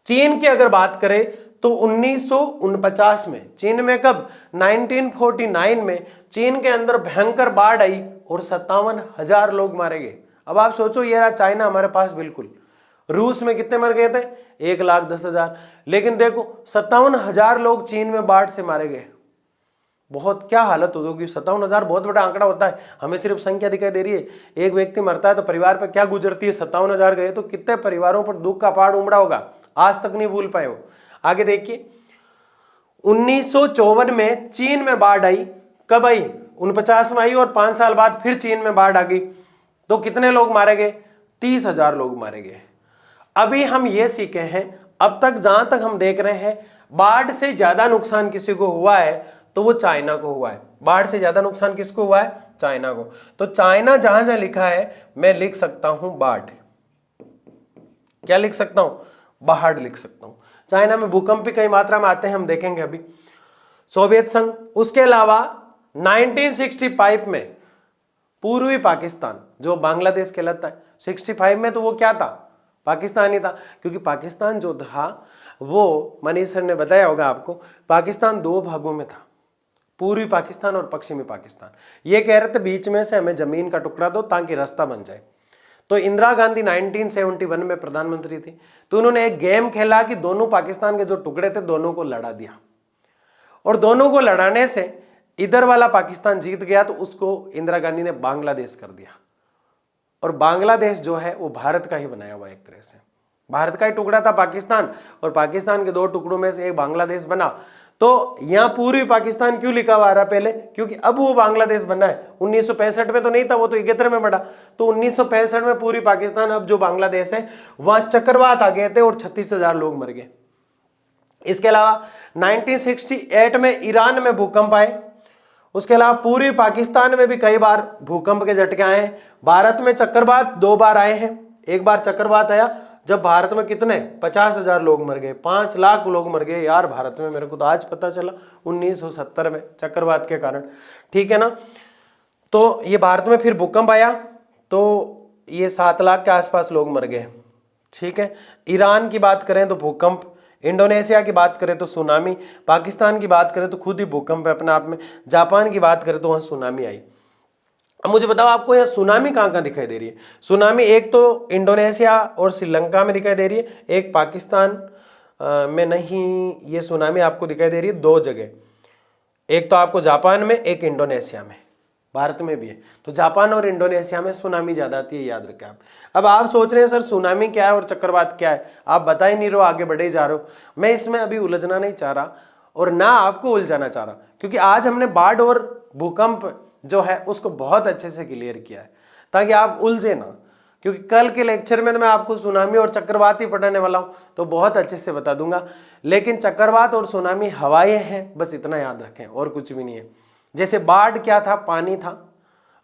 चीन की अगर बात करें तो 1949 में चीन में, कब, 1949 में चीन के अंदर भयंकर बाढ़ आई और 57,000 लोग मारे गए। अब आप सोचो, ये रहा चाइना हमारे पास बिल्कुल। रूस में कितने मर गए थे? 1,10,000। लेकिन देखो 57,000 लोग चीन में बाढ़ से मारे गए। बहुत क्या हालत होगी। 57,000 बहुत बड़ा आंकड़ा होता है, हमें सिर्फ संख्या दिखाई दे रही है। एक व्यक्ति मरता है तो परिवार पर क्या गुजरती है। 57,000 गए तो कितने परिवारों पर दुख का पहाड़ उमड़ा होगा, आज तक नहीं भूल पाए हो। आगे देखिए, 1954 में चीन में बाढ़ आई। कब आई? 49 में आई और 5 साल बाद फिर चीन में बाढ़ आ गई। तो कितने लोग मारे गए? 30,000 लोग मारे गए। अभी हम ये सीखे हैं, अब तक जहां तक हम देख रहे हैं, बाढ़ से ज्यादा नुकसान किसी को हुआ है तो वो चाइना को हुआ है। बाढ़ से ज्यादा नुकसान किसको हुआ है? चाइना को। तो चाइना जहां जहां लिखा है मैं लिख सकता हूं बाढ़। क्या लिख सकता हूं? बाढ़ लिख सकता हूं। चाइना में भूकंप भी कई मात्रा में आते हैं, हम देखेंगे अभी। सोवियत संघ, उसके अलावा 1965 में पूर्वी पाकिस्तान जो बांग्लादेश कहलाता है, 65 में तो वो क्या था? पाकिस्तान ही था। क्योंकि पाकिस्तान जो था वो, मनीष सर ने बताया होगा आपको, पाकिस्तान 2 भागों में था, पूर्वी पाकिस्तान और पश्चिमी पाकिस्तान। ये कह रहे थे बीच में से हमें जमीन का टुकड़ा दो ताकि रास्ता बन जाए। तो इंदिरा गांधी 1971 में प्रधानमंत्री थी, तो उन्होंने एक गेम खेला कि दोनों पाकिस्तान के जो टुकड़े थे दोनों को लड़ा दिया, और दोनों को लड़ाने से इधर वाला पाकिस्तान जीत गया तो उसको इंदिरा गांधी ने बांग्लादेश कर दिया। और बांग्लादेश जो है वो भारत का ही बनाया हुआ, एक तरह से भारत का ही टुकड़ा था पाकिस्तान, और पाकिस्तान के 2 टुकड़ों में से एक बांग्लादेश बना। तो यहां पूर्वी पाकिस्तान क्यों लिखा हुआ रहा पहले? क्योंकि अब वो बांग्लादेश बना है। 1965 में तो नहीं था, वो तो 71 में बना। तो 1965 में पूर्वी पाकिस्तान, अब जो बांग्लादेश है, वहां चक्रवात आ गए थे और 36,000 लोग मर गए। इसके अलावा 1968 में ईरान में भूकंप आए। उसके अलावा पूर्वी पाकिस्तान में भी कई बार भूकंप के झटके आए हैं। भारत में चक्रवात 2 बार आए हैं। एक बार चक्रवात आया जब भारत में कितने 50,000 लोग मर गए, 5 लाख लोग मर गए यार भारत में। मेरे को तो आज पता चला 1970 में चक्रवात के कारण, ठीक है ना। तो ये भारत में फिर भूकंप आया तो ये 7 लाख के आसपास लोग मर गए, ठीक है। ईरान की बात करें तो भूकंप, इंडोनेशिया की बात करें तो सुनामी, पाकिस्तान की बात करें तो खुद ही भूकंप है अपने आप में, जापान की बात करें तो वहां सुनामी आई। अब मुझे बताओ आपको यह सुनामी कहाँ कहाँ दिखाई दे रही है? सुनामी एक तो इंडोनेशिया और श्रीलंका में दिखाई दे रही है, एक पाकिस्तान में नहीं, ये सुनामी आपको दिखाई दे रही है 2 जगह, एक तो आपको जापान में, एक इंडोनेशिया में, भारत में भी है। तो जापान और इंडोनेशिया में सुनामी ज्यादा आती है, याद रखें आप। अब आप सोच रहे हैं सर सुनामी क्या है और चक्रवात क्या है, आप बता ही नहीं रहे हो, आगे बढ़े ही जा रहे हो। मैं इसमें अभी उलझना नहीं चाह रहा और ना आपको उलझाना चाह रहा, क्योंकि आज हमने बाढ़ और भूकंप जो है उसको बहुत अच्छे से क्लियर किया है ताकि आप उलझे ना। क्योंकि कल के लेक्चर में मैं आपको सुनामी और चक्रवात ही पढ़ाने वाला हूं तो बहुत अच्छे से बता दूंगा, लेकिन चक्रवात और सुनामी हवाएं हैं, बस इतना याद रखें और कुछ भी नहीं है। जैसे बाढ़ क्या था? पानी था।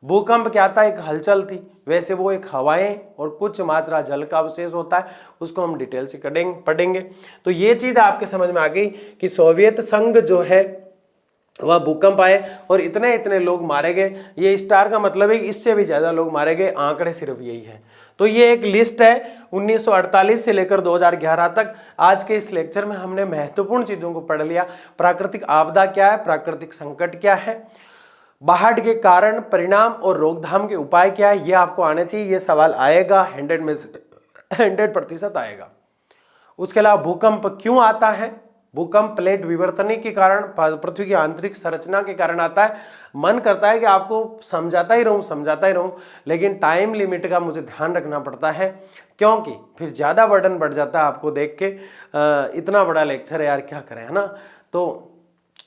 भूकंप क्या था? एक हलचल थी। वैसे वो एक हवाएं और कुछ मात्रा जल का अवशेष होता है, उसको हम डिटेल से पढ़ेंगे। तो ये चीज आपके समझ में आ गई कि सोवियत संघ जो है वह भूकंप आए और इतने इतने लोग मारे गए। ये स्टार का मतलब है कि इससे भी ज्यादा लोग मारे गए, आंकड़े सिर्फ यही है। तो ये एक लिस्ट है 1948 से लेकर 2011 तक। आज के इस लेक्चर में हमने महत्वपूर्ण चीजों को पढ़ लिया। प्राकृतिक आपदा क्या है, प्राकृतिक संकट क्या है, बाढ़ के कारण, परिणाम और रोकथाम के उपाय क्या है, ये आपको आने चाहिए। ये सवाल आएगा 100% आएगा। उसके अलावा भूकंप क्यों आता है? भूकंप प्लेट विवर्तन के कारण, पृथ्वी की आंतरिक संरचना के कारण आता है। मन करता है कि आपको समझाता ही रहूं, लेकिन टाइम लिमिट का मुझे ध्यान रखना पड़ता है, क्योंकि फिर ज्यादा बर्डन बढ़ जाता है आपको देख के। इतना बड़ा लेक्चर है यार, क्या करें, है ना। तो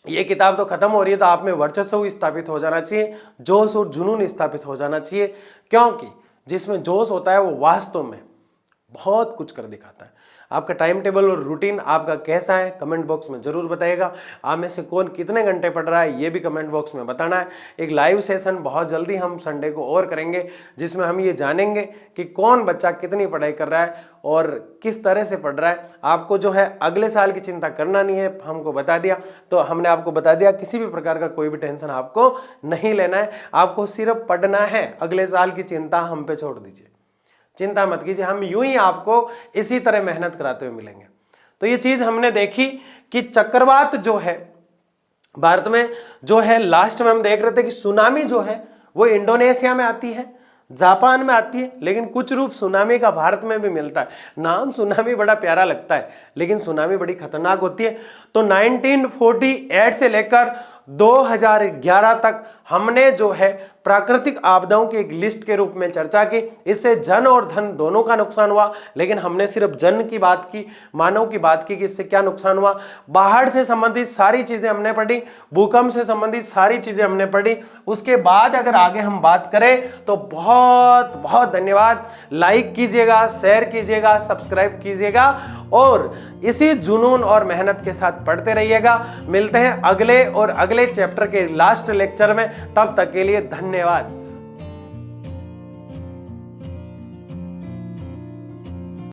ये किताब तो खत्म हो रही है तो आप में वर्चस्व स्थापित हो जाना चाहिए, जोश और जुनून स्थापित हो जाना चाहिए, क्योंकि जिसमें जोश होता है वो वास्तव में बहुत कुछ कर दिखाता है। आपका टाइम टेबल और रूटीन आपका कैसा है कमेंट बॉक्स में जरूर बताइएगा। आप में से कौन कितने घंटे पढ़ रहा है ये भी कमेंट बॉक्स में बताना है। एक लाइव सेशन बहुत जल्दी हम संडे को और करेंगे, जिसमें हम ये जानेंगे कि कौन बच्चा कितनी पढ़ाई कर रहा है और किस तरह से पढ़ रहा है। आपको जो है अगले साल की चिंता करना नहीं है, हमको बता दिया तो हमने आपको बता दिया, किसी भी प्रकार का कोई भी टेंशन आपको नहीं लेना है, आपको सिर्फ पढ़ना है। अगले साल की चिंता हम पे छोड़ दीजिए, चिंता मत कीजिए, हम यूं ही आपको इसी तरह मेहनत कराते हुए मिलेंगे। तो ये चीज हमने देखी कि चक्रवात जो है भारत में जो है, लास्ट में हम देख रहे थे कि सुनामी जो है वो इंडोनेशिया में आती है, जापान में आती है, लेकिन कुछ रूप सुनामी का भारत में भी मिलता है। नाम सुनामी बड़ा प्यारा लगता है, लेकिन सुनामी बड़ी खतरनाक होती है। तो 1948 से लेकर 2011 तक हमने जो है प्राकृतिक आपदाओं की एक लिस्ट के रूप में चर्चा की। इससे जन और धन दोनों का नुकसान हुआ, लेकिन हमने सिर्फ जन की बात की, मानव की बात की कि इससे क्या नुकसान हुआ। बाढ़ से संबंधित सारी चीजें हमने पढ़ी, भूकंप से संबंधित सारी चीजें हमने पढ़ी। उसके बाद अगर आगे हम बात करें तो बहुत बहुत धन्यवाद। लाइक कीजिएगा, शेयर कीजिएगा, सब्सक्राइब कीजिएगा और इसी जुनून और मेहनत के साथ पढ़ते रहिएगा। मिलते हैं अगले चैप्टर के लास्ट लेक्चर में, तब तक के लिए धन्यवाद।